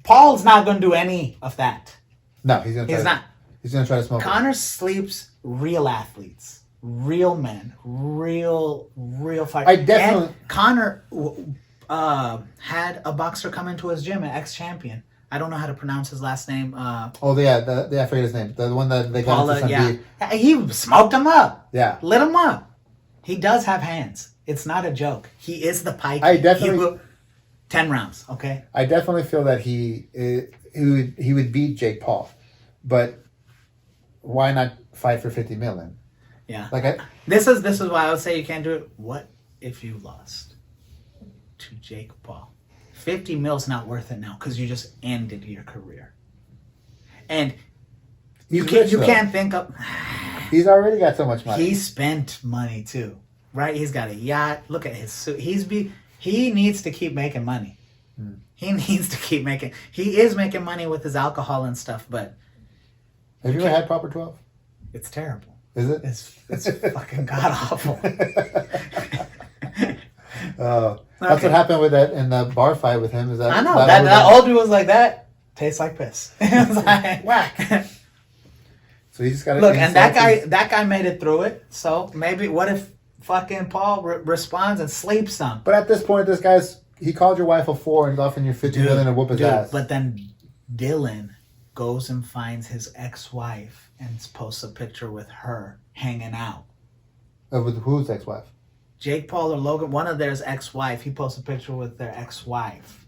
S1: Paul's not going to do any of that.
S2: No, he's not. He's going to try to smoke.
S1: Connor sleeps real athletes, real men, real fighters.
S2: I definitely.
S1: And Connor had a boxer come into his gym, an ex-champion. I don't know how to pronounce his last name.
S2: I forget his name. The one that they got into some beat.
S1: He smoked him up.
S2: Yeah.
S1: Lit him up. He does have hands. It's not a joke. He is the pike. 10 rounds, okay?
S2: I definitely feel that he would beat Jake Paul. But why not fight for 50 million?
S1: Yeah. This is why I would say you can't do it. What if you lost to Jake Paul? 50 mil's not worth it now because you just ended your career. And you can't think of...
S2: He's already got so much money.
S1: He spent money too, right? He's got a yacht. Look at his suit. He needs to keep making money. He needs to keep making... He is making money with his alcohol and stuff, but...
S2: Have you ever had Proper 12?
S1: It's terrible.
S2: Is it?
S1: It's fucking god-awful.
S2: That's what happened with that in the bar fight with him. Is that
S1: I know. That old dude was like, that tastes like piss. It was like,
S2: whack. So he just got to...
S1: Look, and that guy made it through it. So maybe, what if fucking Paul responds and sleeps some?
S2: But at this point, he called your wife a whore and offering you $50 million to whoop his ass.
S1: But then Dylan goes and finds his ex-wife and posts a picture with her hanging out.
S2: With whose ex-wife?
S1: Jake Paul or Logan, one of theirs ex-wife. He posts a picture with their ex-wife.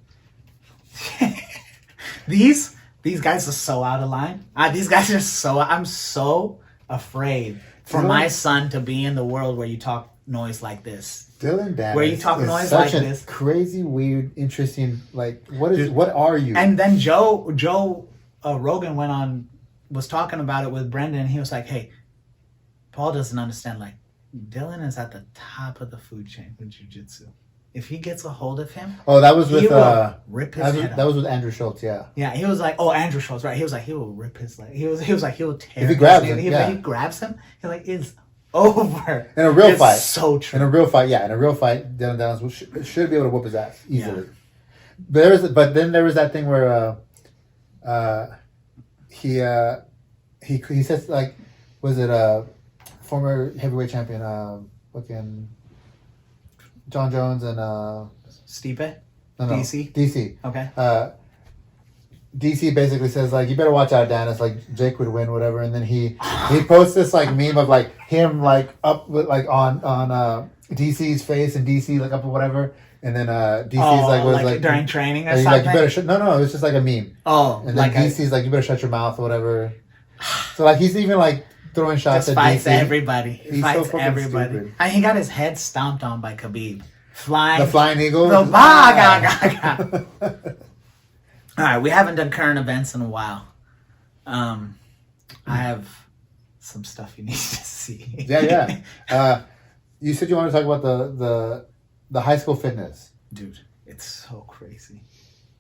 S1: These guys are so out of line. These guys are so... I'm so afraid for my son to be in the world where you talk noise like this.
S2: Dylan Dennis
S1: where you talk
S2: is
S1: noise
S2: such
S1: like
S2: a
S1: this.
S2: Crazy, weird, interesting... Like, what are you?
S1: And then Joe Rogan was talking about it with Brendan, and he was like, hey, Paul doesn't understand, like, Dylan is at the top of the food chain with jiu-jitsu. If he gets a hold of him,
S2: that was with
S1: rip his head off.
S2: That was with Andrew Schultz, yeah.
S1: Yeah, he was like, Andrew Schultz, right? He was like, he will rip his leg. He was like, he will tear.
S2: If he grabs
S1: him,
S2: him, yeah.
S1: He grabs him. He's like, it's over.
S2: In a real fight,
S1: so true.
S2: In a real fight, Dylan Dennis should be able to whoop his ass easily. Yeah. But then there was that thing where he says, like, was it a former heavyweight champion, fucking John Jones and
S1: Stipe?
S2: No,
S1: DC?
S2: DC.
S1: Okay.
S2: DC basically says, like, you better watch out, Dennis, like Jake would win, whatever, and then he posts this like meme of like him like up with like on DC's face and DC like up or whatever. And then DC's was like
S1: during training or
S2: something.
S1: something.
S2: Like, you better no, it's just like a meme.
S1: Oh,
S2: and then DC's like, you better shut your mouth or whatever. So like he's even like throwing shots at
S1: fights
S2: DC.
S1: Everybody. He fights
S2: so
S1: everybody.
S2: Stupid.
S1: And he got his head stomped on by Khabib.
S2: The flying eagle.
S1: All right, we haven't done current events in a while. I have some stuff you need to see.
S2: Yeah. You said you wanted to talk about the high school fitness.
S1: Dude, it's so crazy.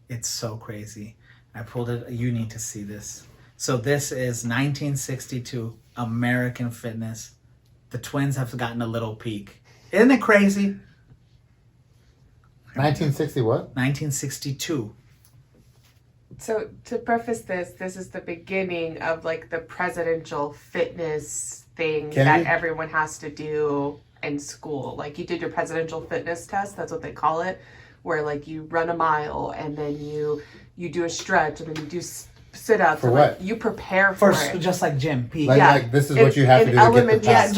S1: It's so crazy. I pulled it. You need to see this. So this is 1962 American fitness. The twins have gotten a little peek. Isn't it crazy?
S2: 1960 what?
S1: 1962.
S3: So to preface this is the beginning of like the presidential fitness thing that everyone has to do in school. Like you did your presidential fitness test, that's what they call it, where like you run a mile and then you do a stretch and then you do sit-ups.
S2: For
S3: and,
S2: what?
S3: Like, you prepare for it.
S1: Just like gym.
S2: Like this is what you have to do to get the pass.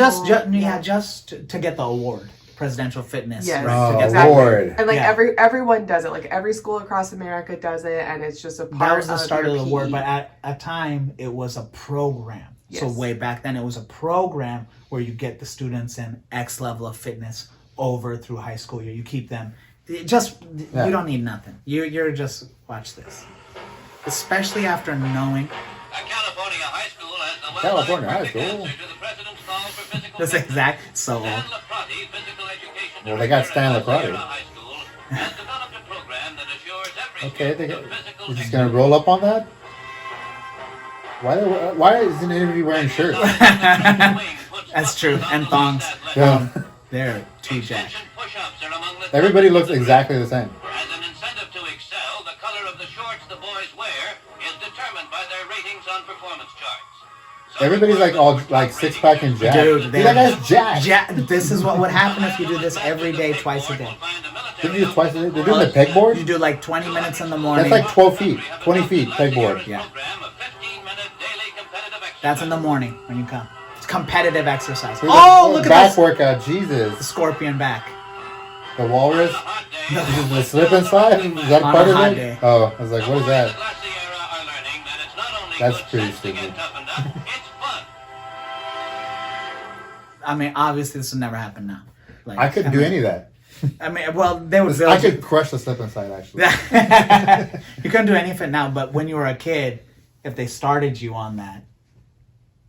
S1: Just to get the award. Presidential fitness.
S3: Yes,
S2: right,
S3: exactly.
S2: Award.
S3: And like everyone does it. Like every school across America does it, and it's just a part.
S1: That was the start of the
S3: PE.
S1: award, but at a time it was a program.
S3: Yes.
S1: So way back then it was a program where you get the students in X level of fitness over through high school year. You keep them. You don't need nothing. You're just watch this. Especially after knowing.
S5: California high school has the
S2: California high school.
S5: To the president's call for physical
S1: That's exact. So old.
S5: Stan Laprati, physical education
S2: Well, they got Stan
S5: director
S2: Laprati.
S5: at Sierra High School, has developed a program that assures every
S2: Okay,
S5: student of physical
S2: you're just gonna roll up on that? Why isn't anybody wearing shirts?
S1: That's true. And thongs.
S2: Yeah.
S1: They're too jacked.
S5: push-ups are among the
S2: Everybody looks exactly the same.
S5: As an incentive to excel, the color of the shorts the boys wear is determined by their ratings on performance charts.
S2: Everybody's like all like six pack and jacked.
S1: Dude,
S2: that guy's jacked.
S1: This is what would happen if you do this every day, twice a day.
S2: They do it twice a day. They're doing the pegboard.
S1: You do like 20 minutes in the morning.
S2: That's like 12 feet, 20 feet pegboard.
S1: Yeah. That's in the morning when you come. It's competitive exercise. Oh, look at
S2: back
S1: this.
S2: workout. Jesus.
S1: The scorpion back.
S2: The walrus. The slip and slide. Is that
S1: On
S2: part
S1: a
S2: of
S1: hot
S2: it?
S1: day.
S2: Oh, I was like, what is that? That's pretty stupid.
S1: I mean, obviously this would never happen now. Like,
S2: I couldn't do any of that.
S1: I mean, well, they would build
S2: I could crush the slip and slide actually.
S1: You couldn't do anything now, but when you were a kid, if they started you on that,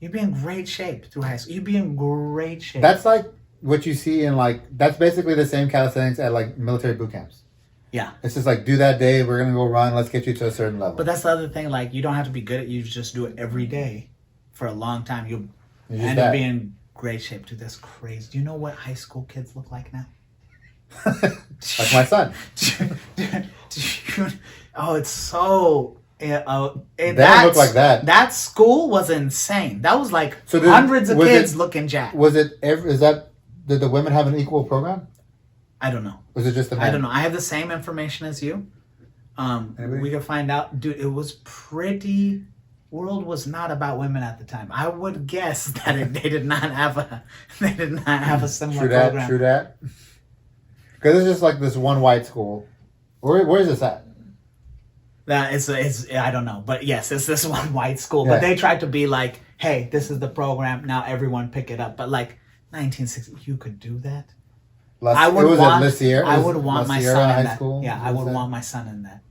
S1: you'd be in great shape through high school. You'd be in great shape.
S2: That's like what you see in like, that's basically the same calisthenics at like military boot camps.
S1: Yeah.
S2: It's just like, do that day, we're going to go run, let's get you to a certain level.
S1: But that's the other thing, like, you don't have to be good at it, you just do it every day for a long time. You'll end up being in great shape. Dude, that's crazy. Do you know what high school kids look like now?
S2: Like my son.
S1: Oh, it's so...
S2: They don't look like that.
S1: That school was insane. That was like
S2: So
S1: hundreds of kids looking jacked.
S2: Did the women have an equal program?
S1: I don't know.
S2: Was it just the men?
S1: I don't know. I have the same information as you. We can find out. Dude, it was pretty... World was not about women at the time. I would guess that they did not have a similar program.
S2: True that. Because it's just like this one white school. Where is this at?
S1: That it's I don't know, but yes, it's this one white school.
S2: Yeah.
S1: But they tried to be like, hey, this is the program. Now everyone pick it up. But like 1960, you could do that. I would want my son in that.
S2: School?
S1: Yeah, I would want my son in that.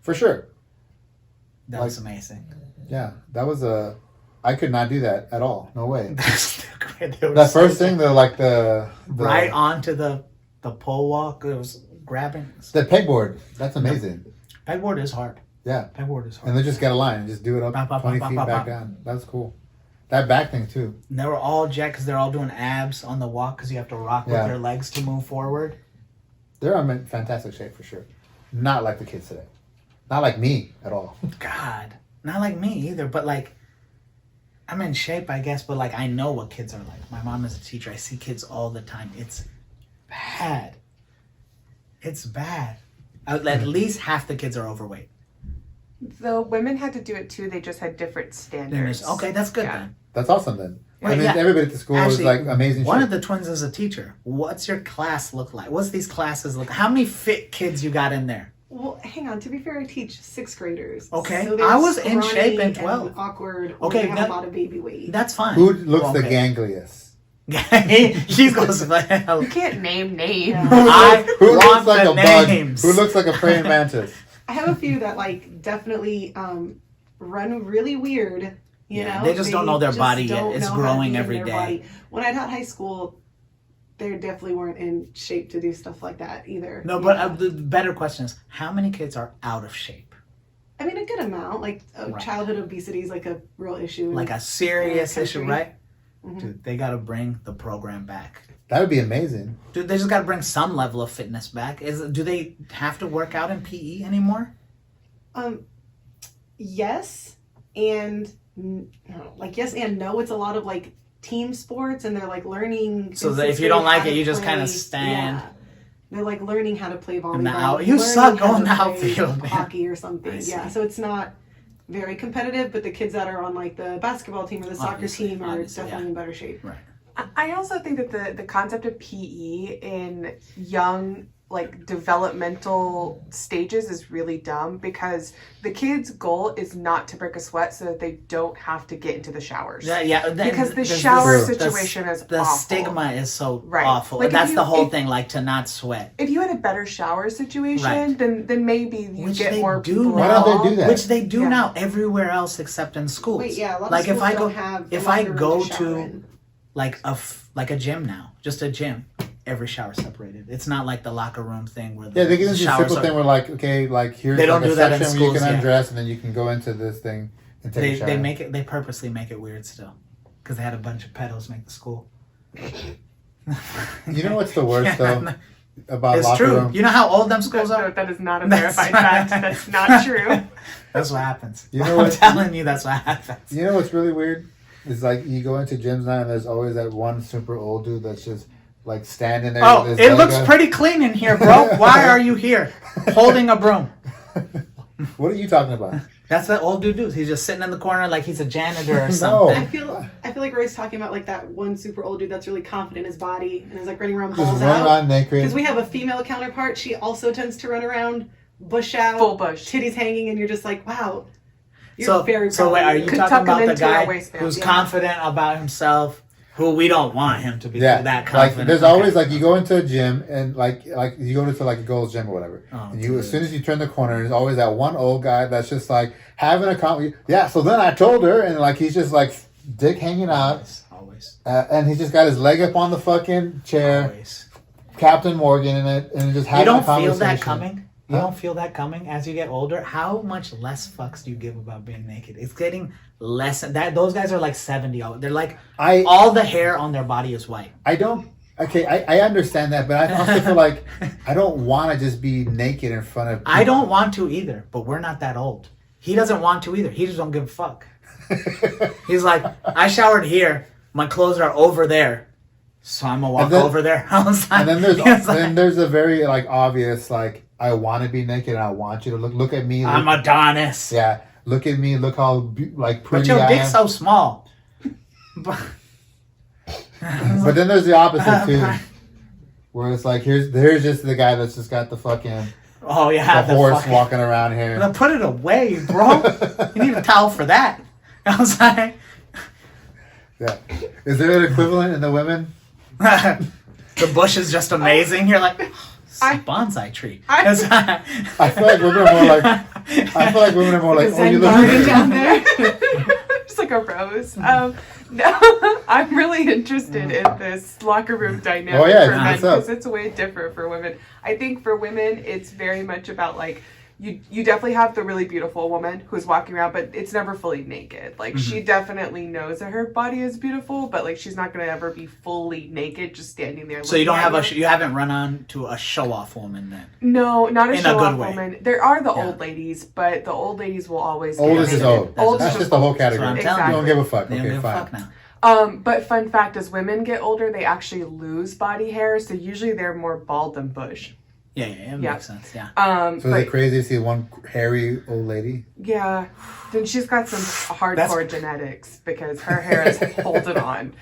S2: For sure.
S1: That was amazing.
S2: Yeah, that was I could not do that at all. No way.
S1: That
S2: first thing, the
S1: right onto the pole walk. It was grabbing
S2: the pegboard. That's amazing.
S1: Pegboard is hard.
S2: Yeah,
S1: pegboard is hard.
S2: And they just get a line and just do it up 20 feet back down. That's cool. That back thing too.
S1: And they were all jacked because they're all doing abs on the walk because you have to rock with your legs to move forward.
S2: They're in fantastic shape for sure. Not like the kids today. Not like me at all.
S1: God, not like me either. But like, I'm in shape, I guess. But like, I know what kids are like. My mom is a teacher. I see kids all the time. It's bad. It's bad. At least half the kids are overweight.
S3: The women had to do it too. They just had different standards.
S1: Okay, that's good then.
S2: That's awesome then.
S1: Well,
S2: I mean, everybody at the school is like amazing.
S1: One of the twins is a teacher. What's your class look like? What's these classes look like? How many fit kids you got in there?
S4: Well, hang on. To be fair, I teach 6th graders.
S1: Okay,
S4: so
S1: I was in shape in 12.
S4: And awkward.
S1: Okay,
S4: they have a lot of baby weight.
S1: That's fine.
S2: Who looks the gangliest?
S1: She goes,
S3: you can't name names.
S2: Who looks like a names. Bug? Who looks like a praying mantis?
S4: I have a few that like definitely run really weird. You know,
S1: they just don't know their body yet. It's growing every day.
S4: Body. When I taught high school, they definitely weren't in shape to do stuff like that either.
S1: No, but the better question is, how many kids are out of shape?
S4: I mean, a good amount. Like childhood obesity is like a real issue.
S1: Like a serious issue, right?
S4: Mm-hmm.
S1: Dude, they got to bring the program back.
S2: That would be amazing.
S1: Dude, they just got to bring some level of fitness back. Do they have to work out in PE anymore?
S4: Yes and no. Like yes and no. It's a lot of like team sports, and they're like learning.
S1: So that if you don't like it, you just kind of stand.
S4: Yeah. They're like learning how to play volleyball.
S1: You suck going the outfield.
S4: Hockey or something. Yeah. So it's not very competitive, but the kids that are on like the basketball team or the soccer team are definitely in better shape.
S1: Right.
S3: I also think that the concept of PE in young, like, developmental stages is really dumb because the kid's goal is not to break a sweat so that they don't have to get into the showers.
S1: Yeah.
S3: Because the shower situation is
S1: the
S3: awful.
S1: Stigma is so awful.
S3: Like
S1: that's the whole thing, like, to not sweat.
S3: If you had a better shower situation, then maybe you get more
S1: do
S3: people.
S2: Why don't they do that?
S1: Which they do now everywhere else except in schools.
S4: Wait, yeah, a lot
S1: like
S4: of
S1: if I
S4: schools
S1: go,
S4: don't have
S1: if I go
S4: shower
S1: to
S4: in.
S1: like a gym now, just a gym, every shower separated. It's not like the locker room thing where
S2: they get into a simple thing where like, okay, like here's
S1: they don't
S2: like
S1: do
S2: a
S1: that in
S2: section where you
S1: schools,
S2: can undress and then you can go into this thing and take a shower.
S1: They purposely make it weird still because they had a bunch of pedos make the school.
S2: You know what's the worst though about
S1: it's
S2: locker
S1: true.
S2: room?
S1: You know how old them schools are?
S3: That is not a verified fact. That's not true.
S1: That's what happens.
S2: You know
S1: I'm telling you, that's what happens.
S2: You know what's really weird? It's like you go into gyms now and there's always that one super old dude that's just like standing there.
S1: Oh,
S2: with his
S1: it looks
S2: leg up.
S1: pretty clean in here, bro. Why are you here holding a broom?
S2: What are you talking about?
S1: That's that old dude. He's just sitting in the corner like he's a janitor or
S2: No.
S1: something.
S4: I feel like Roy's talking about like that one super old dude that's really confident in his body and is like running around
S2: Just
S4: balls
S2: run
S4: out.
S2: around naked.
S4: Because we have a female counterpart. She also tends to run around, bush out,
S3: Full bush,
S4: titties hanging, and you're just like, wow. You're very
S1: so wait, are you
S3: Could
S1: talking
S3: tuck
S1: about
S3: them
S1: the
S3: into a
S1: guy
S3: waistband,
S1: who's
S3: yeah.
S1: confident about himself, Who we don't want him to be
S2: Yeah,
S1: that confident.
S2: like there's
S1: Okay.
S2: always like you go into a gym and like you go into like a Gold's Gym or whatever,
S1: Oh,
S2: and you as
S1: dude.
S2: soon as you turn the corner, there's always that one old guy that's just like having a conversation. Yeah, so then I told her, and like he's just like dick hanging out,
S1: Always.
S2: and he's just got his leg up on the fucking chair,
S1: Always.
S2: Captain Morgan in it, and just having
S1: You don't
S2: a conversation.
S1: feel that coming? You
S2: Huh?
S1: don't feel that coming as you get older? How much less fucks do you give about being naked? It's getting less. Those guys are like 70. They're like, all the hair on their body is white.
S2: I don't. Okay, I understand that, but I also feel like I don't want to just be naked in front of people.
S1: I don't want to either, but we're not that old. He doesn't want to either. He just don't give a fuck. He's like, I showered here. My clothes are over there. So I'm going to walk over there. I was like,
S2: And then there's
S1: he was like,
S2: then there's a very like obvious like I want to be naked and I want you to look at me.
S1: I'm Adonis.
S2: Yeah, look at me. Look how like pretty
S1: But your
S2: I
S1: dick's
S2: am.
S1: so small. But
S2: But then there's the opposite too, where it's like here's just the guy that's just got the fucking
S1: oh yeah,
S2: the horse
S1: fucking-
S2: walking around here.
S1: Then put it away, bro. You need a towel for that. I was like,
S2: Yeah, is there an equivalent in the women?
S1: the bush is just amazing. You're like, it's a
S3: I-
S1: bonsai tree.
S3: I-
S1: It's like-
S2: I feel like women are more like I feel like women are more like oh you
S3: Zen
S2: look
S3: garden
S2: good.
S3: down there. Just like a rose. No, I'm really interested in this locker room dynamic
S2: Oh, yeah,
S3: for men
S2: what's up?
S3: because it's way different for women. I think for women, it's very much about like you definitely have the really beautiful woman who's walking around, but it's never fully naked. Like she definitely knows that her body is beautiful, but like she's not gonna ever be fully naked, just standing there.
S1: so you don't
S3: looking
S1: have
S3: at
S1: you haven't run on to a show off woman then.
S3: No, not a
S1: In a
S3: show off
S1: good way.
S3: woman. There are the
S1: Yeah.
S3: old ladies, but the old ladies will always
S2: Old
S3: get
S2: is just
S3: naked.
S2: old.
S3: Old is
S2: That's just the whole category.
S1: I'm
S2: You
S1: telling
S3: you.
S2: don't give a fuck.
S1: They don't
S2: Okay,
S1: give a
S2: fine.
S1: fuck now.
S3: But fun fact, as women get older, they actually lose body hair, so usually they're more bald than bush.
S1: Yeah, it
S3: Yeah.
S1: makes sense. Yeah.
S2: So is
S3: But
S2: it crazy to see one hairy old lady?
S3: yeah, then she's got some hardcore genetics because her hair is holding on.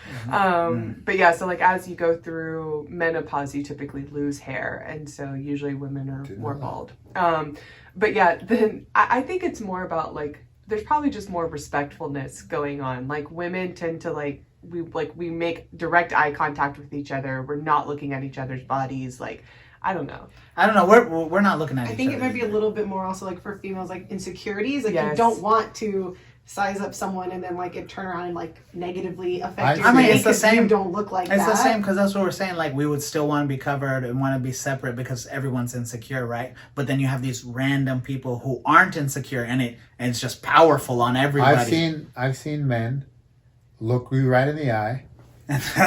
S3: But yeah, so like as you go through menopause, you typically lose hair, and so usually women are more bald. But yeah, then I think it's more about like there's probably just more respectfulness going on. Like women tend to we make direct eye contact with each other. We're not looking at each other's bodies. Like I don't know.
S1: We're not looking at
S4: I
S1: each
S4: think
S1: other
S4: it might be a
S1: either.
S4: little bit more also like for females like insecurities. Like you
S3: Yes.
S4: don't want to size up someone and then like it turn around and like negatively affect your
S2: I mean,
S4: day
S1: it's the
S4: 'cause
S1: same-
S4: You don't look like
S1: It's
S4: that.
S1: the same because that's what we're saying. Like we would still want to be covered and want to be separate because everyone's insecure, right? But then you have these random people who aren't insecure, and it's just powerful on everybody.
S2: I've seen men look you right in the eye,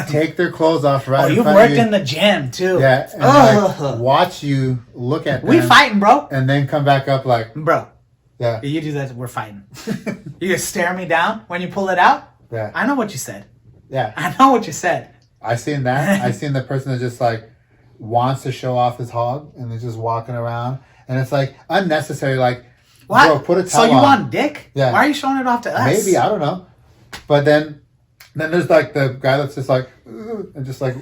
S2: take their clothes off right
S1: Oh,
S2: in
S1: you've
S2: front
S1: worked
S2: of you.
S1: in the gym too.
S2: Yeah, and
S1: Ugh.
S2: like, watch you look at them.
S1: We fighting, bro.
S2: and then come back up like
S1: Bro,
S2: yeah,
S1: you do that, we're fighting. You just stare me down when you pull it out?
S2: yeah,
S1: I know what you said.
S2: yeah.
S1: I know what you said.
S2: I seen that. I seen the person that just like wants to show off his hog and they're just walking around and it's like unnecessary. Like,
S1: What?
S2: bro, put a
S1: So
S2: towel
S1: you
S2: on.
S1: want dick?
S2: Yeah.
S1: Why are you showing it off to us?
S2: Maybe, I don't know. But then there's like the guy that's just like "Ugh," and just like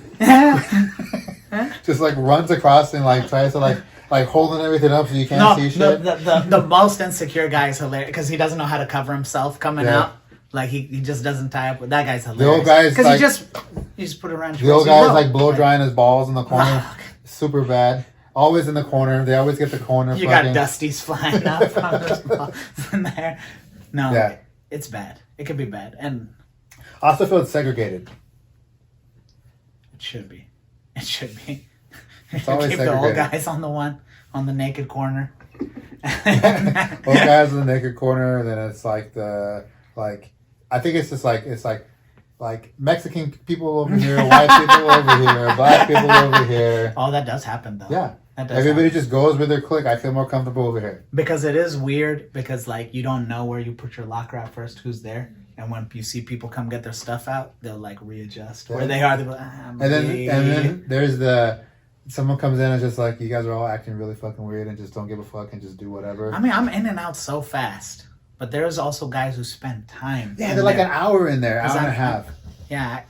S2: just like runs across and like tries to like holding everything up so you can't
S1: No,
S2: see shit.
S1: the most insecure guy is hilarious because he doesn't know how to cover himself coming
S2: Yeah.
S1: out. Like he just doesn't tie up with that guy's hilarious.
S2: The old guy's
S1: because
S2: like-
S1: you just put it around.
S2: The old
S1: your
S2: guy's
S1: waist.
S2: like blow drying his balls in the corner.
S1: Fuck.
S2: Super bad. Always in the corner. They always get the corner.
S1: You got
S2: fucking-
S1: dusties flying out from his balls in there. No,
S2: Yeah.
S1: it's bad. It could be bad, and
S2: I also feel it's segregated.
S1: it should be. It should be.
S2: It's always
S1: Keep the old
S2: segregated.
S1: guys on the naked corner.
S2: Old guys in the naked corner. Then it's like I think it's just like Mexican people over here, white people over here, black people over here.
S1: Oh, that does happen though.
S2: Yeah.
S1: That does
S2: Everybody
S1: happen.
S2: just goes with their clique. I feel more comfortable over here.
S1: Because it is weird because like you don't know where you put your locker at first, who's there, and when you see people come get their stuff out, they'll like readjust where
S2: Yeah.
S1: they are. They're like, I'm
S2: And
S1: weird."
S2: then there's someone comes in and just like, you guys are all acting really fucking weird and just don't give a fuck and just do whatever.
S1: I mean, I'm in and out so fast, but there's also guys who spend time.
S2: Yeah,
S1: in
S2: they're like
S1: there.
S2: an hour in there, hour and a
S1: Exactly.
S2: half.
S1: Yeah,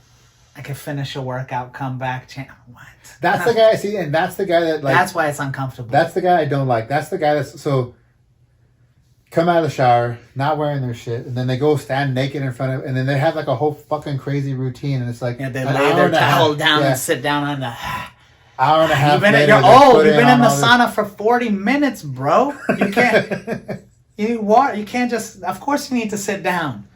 S1: I could finish a workout, come back, what?
S2: That's the guy I see, and that's the guy that like.
S1: That's why it's uncomfortable.
S2: That's the guy I don't like. That's the guy that's so. come out of the shower, not wearing their shit, and then they go stand naked in front of, and then they have like a whole fucking crazy routine, and it's like
S1: Yeah, they
S2: an
S1: lay
S2: hour
S1: their
S2: and a half-
S1: towel down
S2: yeah,
S1: and sit down on the.
S2: hour and a half.
S1: You're
S2: later,
S1: old.
S2: they put
S1: You've been in the
S2: on all
S1: sauna for 40 minutes, bro. You can't.
S2: this-
S1: You can't just. Of course, you need to sit down.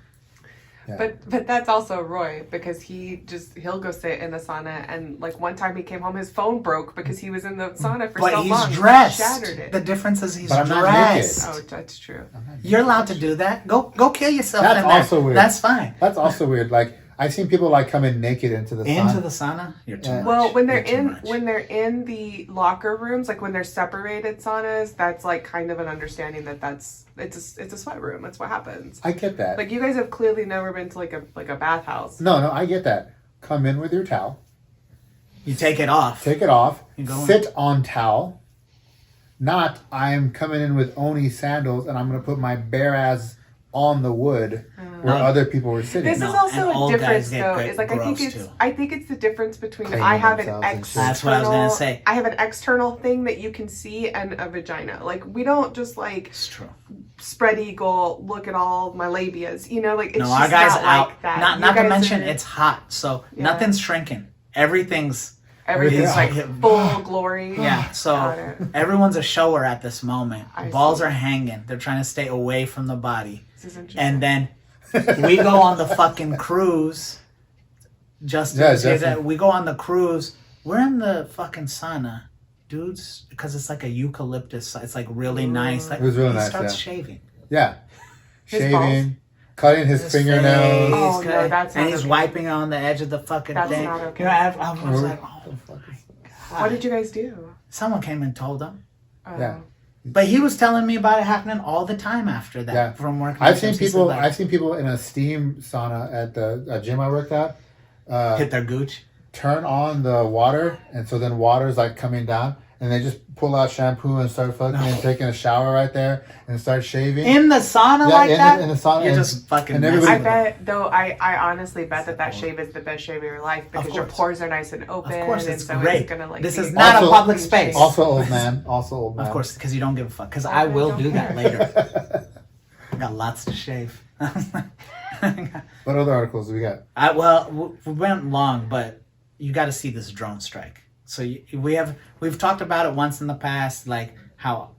S3: But that's also Roy, because he'll go sit in the sauna, and like one time he came home, his phone broke because he was in the sauna for
S1: But
S3: so
S1: he's
S3: long. He
S1: dressed.
S3: shattered it.
S1: The difference is he's
S2: But I'm not
S1: dressed.
S3: Oh, that's true.
S1: You're allowed to do that. Go kill yourself.
S2: That's
S1: in there.
S2: also weird.
S1: That's fine.
S2: That's also weird. Like I've seen people like come in naked into the
S1: Into
S2: sauna.
S1: the sauna, you're too
S2: Yeah.
S1: much.
S3: Well, when they're
S1: You're too much.
S3: in the locker rooms, like when they're separated saunas, that's like kind of an understanding that it's a sweat room. That's what happens.
S2: I get that.
S3: Like you guys have clearly never been to like a bathhouse.
S2: No, I get that. Come in with your towel,
S1: You take it off.
S2: take it off,
S1: You go in.
S2: sit on towel. Not I'm coming in with Oni sandals and I'm gonna put my bare ass on the wood where
S1: No.
S2: other people were sitting.
S3: This
S1: No,
S3: is also
S1: and
S3: a
S1: old
S3: difference,
S1: guys get
S3: though.
S1: gr-
S3: It's like
S1: gross, too.
S3: I think it's the difference between
S2: Cleaning
S3: I have an
S2: themselves and shit.
S3: external.
S1: That's what I was gonna say.
S3: I have an external thing that you can see and a vagina. Like we don't just like
S1: It's true.
S3: spread eagle, look at all my labias. You know, like it's
S1: No,
S3: just
S1: our guys
S3: not
S1: out.
S3: like that.
S1: Not
S3: You
S1: not to
S3: guys
S1: mention
S3: are-
S1: it's hot, so
S3: Yeah.
S1: nothing's shrinking. Everything's
S3: everything's
S2: Yeah.
S3: like full glory.
S1: yeah.
S3: Got
S1: So
S3: it.
S1: everyone's a shower at this moment.
S3: I
S1: Balls
S3: see.
S1: are hanging. They're trying to stay away from the body.
S3: This is interesting.
S1: And then we go on the fucking cruise.
S2: Justin.
S1: We go on the cruise. We're in the fucking sauna, dudes, because it's like a eucalyptus. It's like really nice. Like,
S2: It was really
S1: he
S2: nice,
S1: starts
S2: yeah.
S1: shaving.
S2: Yeah.
S3: His
S2: Shaving, cutting his fingernails.
S3: Oh, no, that's
S1: and
S3: not
S1: he's
S3: okay.
S1: wiping on the edge of the fucking
S3: That's
S1: thing.
S3: not okay.
S1: You know, I was like, oh,
S3: What did you guys do?
S1: someone came and told him.
S3: Oh.
S2: Yeah.
S1: But he was telling me about it happening all the time after that.
S2: Yeah.
S1: From working.
S2: I've
S1: with
S2: seen
S1: him. He said,
S2: people.
S1: like,
S2: I've seen people in a steam sauna at the gym I worked at.
S1: hit their gooch.
S2: Turn on the water, and so then water's like coming down, and they just pull out shampoo and start fucking and taking a shower right there and start shaving.
S1: In the sauna
S2: Yeah,
S1: like
S2: in
S1: that?
S2: the- in the sauna,
S1: You're
S2: and-
S1: just fucking
S2: and
S1: messing
S2: everybody-
S3: I
S1: with it.
S3: bet, though, I honestly bet that shave is the best shave of your life because your
S1: course.
S3: pores are nice and open.
S1: Of course,
S3: and
S1: it's
S3: so
S1: great.
S3: It's gonna, like,
S1: This
S3: be-
S1: is not
S2: Also-
S1: a public space.
S2: Also old man. Also old man.
S1: Of course, because you don't give a fuck. Because I
S3: I
S1: will
S3: don't
S1: do that
S3: care.
S1: later. I got lots to shave.
S2: What other articles do we got?
S1: We went long, but you got to see this drone strike. So we've talked about it once in the past, like how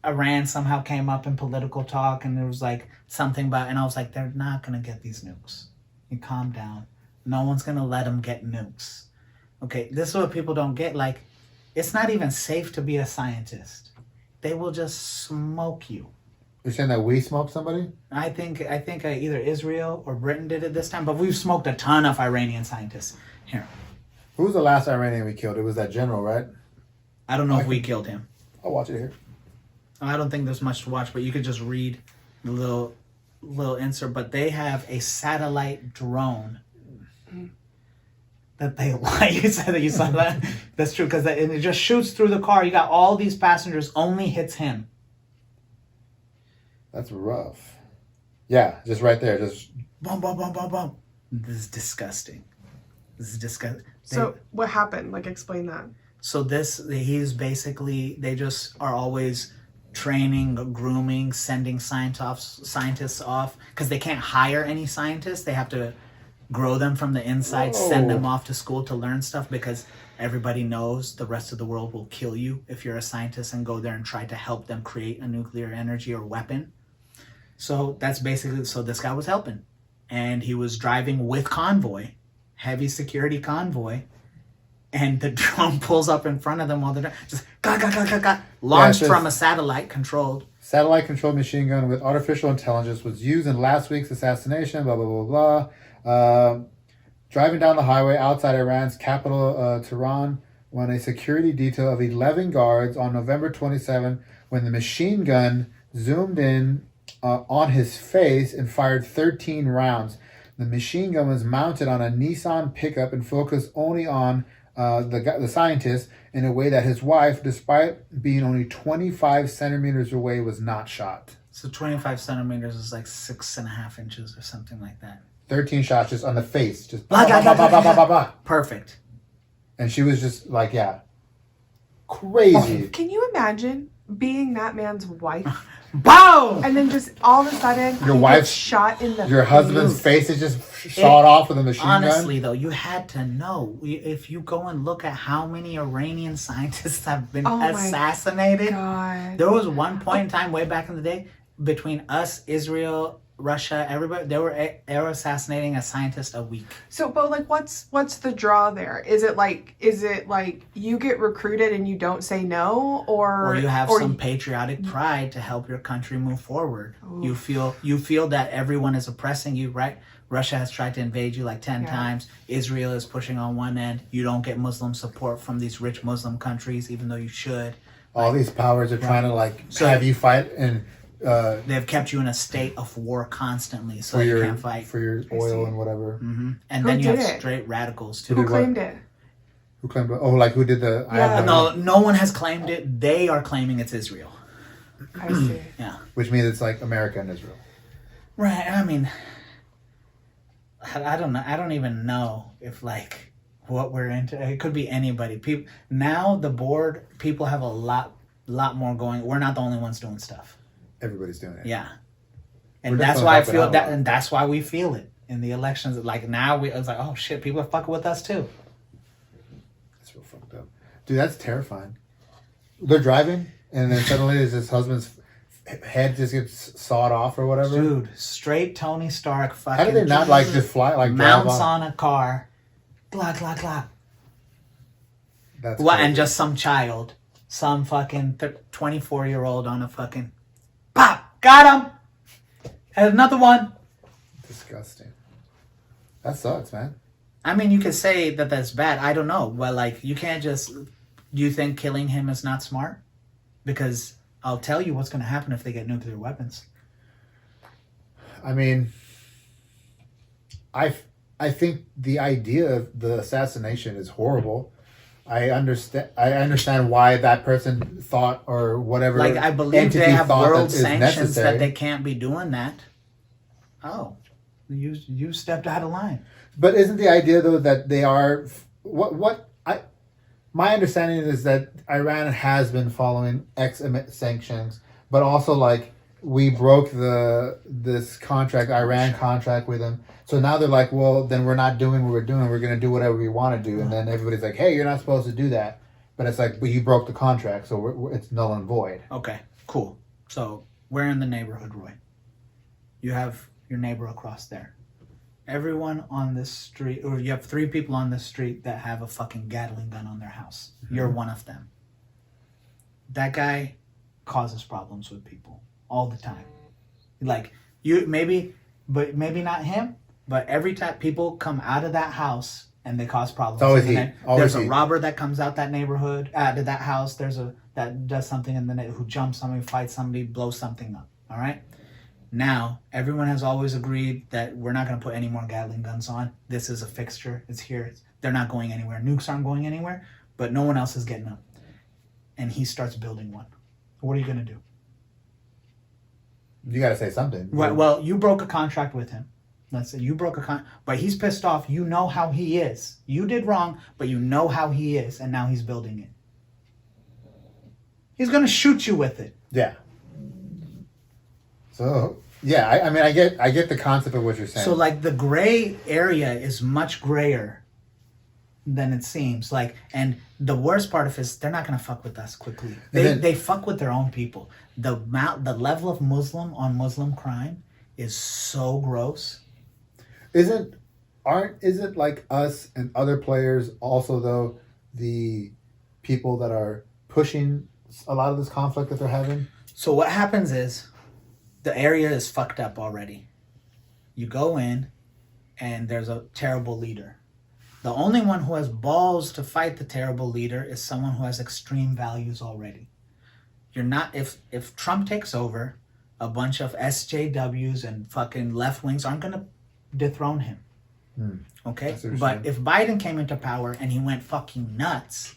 S1: Iran somehow came up in political talk, and there was like something about, and I was like, they're not gonna get these nukes. You calm down. No one's gonna let them get nukes. Okay, this is what people don't get. Like, it's not even safe to be a scientist. They will just smoke you.
S2: You're saying that we smoked somebody?
S1: I think either Israel or Britain did it this time, but we've smoked a ton of Iranian scientists. Here,
S2: Who was the last Iranian we killed? It was that general, right?
S1: I don't know if we killed him.
S2: I'll watch it here.
S1: I don't think there's much to watch, but you could just read the little insert. But they have a satellite drone that they like. You said that you saw that. That's true, because it just shoots through the car. You got all these passengers, only hits him.
S2: That's rough. Yeah, just right there. Just
S1: Boom, boom, boom, boom, boom. This is disgusting. This is disgusting.
S3: So what happened? Like, explain that.
S1: So he's basically, they just are always training, grooming, sending scientists off, because they can't hire any scientists. They have to grow them from the inside, send them off to school to learn stuff, because everybody knows the rest of the world will kill you if you're a scientist and go there and try to help them create a nuclear energy or weapon. So that's basically, so this guy was helping, and he was driving with convoy, heavy security convoy, and the drone pulls up in front of them while they're just launched
S2: Yeah,
S1: from a satellite controlled.
S2: satellite-controlled machine gun with artificial intelligence was used in last week's assassination. Blah blah blah blah. Driving down the highway outside Iran's capital, Tehran, when a security detail of 11 guards on November 27, when the machine gun zoomed in on his face and fired 13 rounds. The machine gun was mounted on a Nissan pickup and focused only on the scientist in a way that his wife, despite being only 25 centimeters away, was not shot.
S1: So 25 centimeters is like 6.5 inches or something like that.
S2: 13 shots just on the face. Just
S1: Blah, blah, blah, blah, blah, blah,
S2: blah.
S1: Perfect.
S2: And she was just like, yeah. Crazy.
S3: Can you imagine being that man's wife,
S1: Bow!
S3: and then just all of a sudden,
S2: Your
S3: he
S2: wife's-
S3: gets shot in the
S2: Your
S3: face.
S2: husband's face is just sawed off with a machine
S1: Honestly,
S2: gun.
S1: though, you had to know. If you go and look at how many Iranian scientists have been
S3: Oh my
S1: assassinated,
S3: God.
S1: there was one point in time way back in the day between us, Israel, Russia, everybody, they were assassinating a scientist a week.
S3: So, but like, what's the draw there? Is it like you get recruited and you don't say no,
S1: Or you have some patriotic pride to help your country move forward. You feel that everyone is oppressing you, right? Russia has tried to invade you like 10 times. Israel is pushing on one end. You don't get Muslim support from these rich Muslim countries, even though you should.
S2: All these powers are trying to have you fight and
S1: they've kept you in a state of war constantly, so
S2: for
S1: you
S2: your
S1: can't fight.
S2: for your oil and whatever.
S1: And
S3: Who
S1: then you
S3: did
S1: have
S3: it?
S1: straight radicals too.
S3: Who
S2: did
S3: claimed it?
S2: Who claimed? Oh, like who did the?
S3: Yeah.
S1: No one has claimed it. They are claiming it's Israel.
S3: I see.
S1: Yeah.
S2: Which means it's like America and Israel.
S1: Right. I mean, I don't know. I don't even know if like what we're into. It could be anybody. People now, the board, people have a lot more going. We're not the only ones doing stuff.
S2: Everybody's doing it.
S1: Yeah. And
S2: We're
S1: that's
S2: definitely
S1: why I
S2: helping
S1: feel
S2: out a
S1: that,
S2: lot.
S1: and that's why we feel it in the elections. Like now, it's like, oh shit, people are fucking with us too.
S2: That's real fucked up, dude. That's terrifying. They're driving, and then suddenly his husband's head just gets sawed off or whatever.
S1: Dude, straight Tony Stark fucking.
S2: How did they not like just fly like drive
S1: mounts
S2: off?
S1: on a car, blah blah blah.
S2: That's
S1: What?
S2: crazy.
S1: And just some child, some fucking 24-year-old on a fucking pop, got him. And another one.
S2: disgusting. That sucks, man.
S1: I mean, you could say that that's bad. I don't know, but like, you can't just. Do you think killing him is not smart? Because I'll tell you what's going to happen if they get nuclear weapons.
S2: I mean, I think the idea of the assassination is horrible. I understand why that person thought or whatever.
S1: Like, I believe
S2: entity
S1: they have
S2: thought that
S1: world
S2: is
S1: sanctions
S2: necessary.
S1: that they can't be doing that. Oh, you stepped out of line.
S2: But isn't the idea though that they are my understanding is that Iran has been following sanctions, but also like we broke this contract, Iran contract with them. So now they're like, well, then we're not doing what we're doing. We're going to do whatever we want to do. And then everybody's like, hey, you're not supposed to do that. But it's like, but you broke the contract, so it's null and void.
S1: Okay, cool. So we're in the neighborhood, Roy. You have your neighbor across there. Everyone on this street, or you have 3 people on this street that have a fucking Gatling gun on their house.
S2: Mm-hmm.
S1: You're one of them. That guy causes problems with people all the time. Like, you maybe not him, but every time people come out of that house and they cause problems.
S2: It's always
S1: And
S2: he.
S1: then
S2: Always
S1: there's
S2: he.
S1: a robber that comes out that neighborhood, to that house. There's a that does something and then who jumps somebody, fights somebody, blows something up. All right. Now, everyone has always agreed that we're not going to put any more Gatling guns on. This is a fixture. It's here. They're not going anywhere. Nukes aren't going anywhere, but no one else is getting up. And he starts building one. What are you going to do?
S2: You got to say something.
S1: Well, you broke a contract with him. Let's say you broke a contract, but he's pissed off. You know how he is. You did wrong, but you know how he is, and now he's building it. He's going to shoot you with it.
S2: Yeah. So yeah, I mean, I get the concept of what you're saying.
S1: So like the gray area is much grayer than it seems. Like, and the worst part of it is they're not gonna fuck with us quickly. They fuck with their own people. The level of Muslim on Muslim crime is so gross.
S2: Isn't like us and other players also though the people that are pushing a lot of this conflict that they're having?
S1: So what happens is the area is fucked up already. You go in and there's a terrible leader. The only one who has balls to fight the terrible leader is someone who has extreme values already. You're not, if Trump takes over, a bunch of SJWs and fucking left wings aren't going to dethrone him. Okay? But if Biden came into power and he went fucking nuts,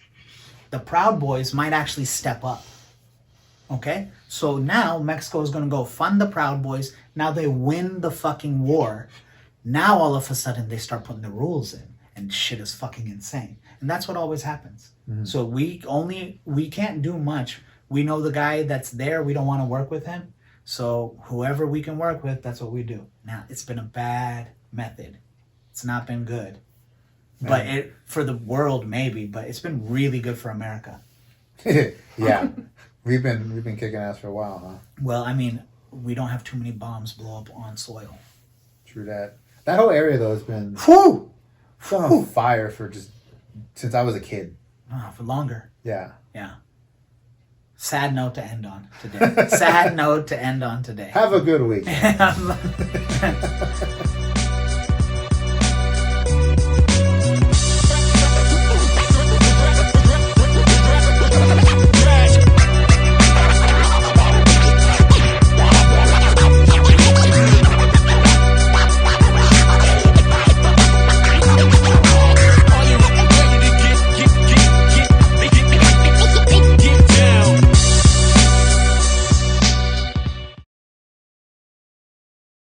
S1: the Proud Boys might actually step up. Okay? So now Mexico is going to go fund the Proud Boys. Now they win the fucking war. Now all of a sudden they start putting the rules in and shit is fucking insane. And that's what always happens. So we can't do much we know the guy that's there. We don't want to work with him. So whoever we can work with, that's what we do. Now, it's been a bad method. It's not been good. But it for the world maybe, but it's been really good for America.
S2: Yeah. We've been kicking ass for a while, huh?
S1: Well, I mean, we don't have too many bombs blow up on soil.
S2: True that. That whole area though has been
S1: Whew!
S2: on fire for just since I was a kid.
S1: For longer.
S2: Yeah.
S1: Yeah. Sad note to end on today. Sad note to end on today.
S2: Have a good week.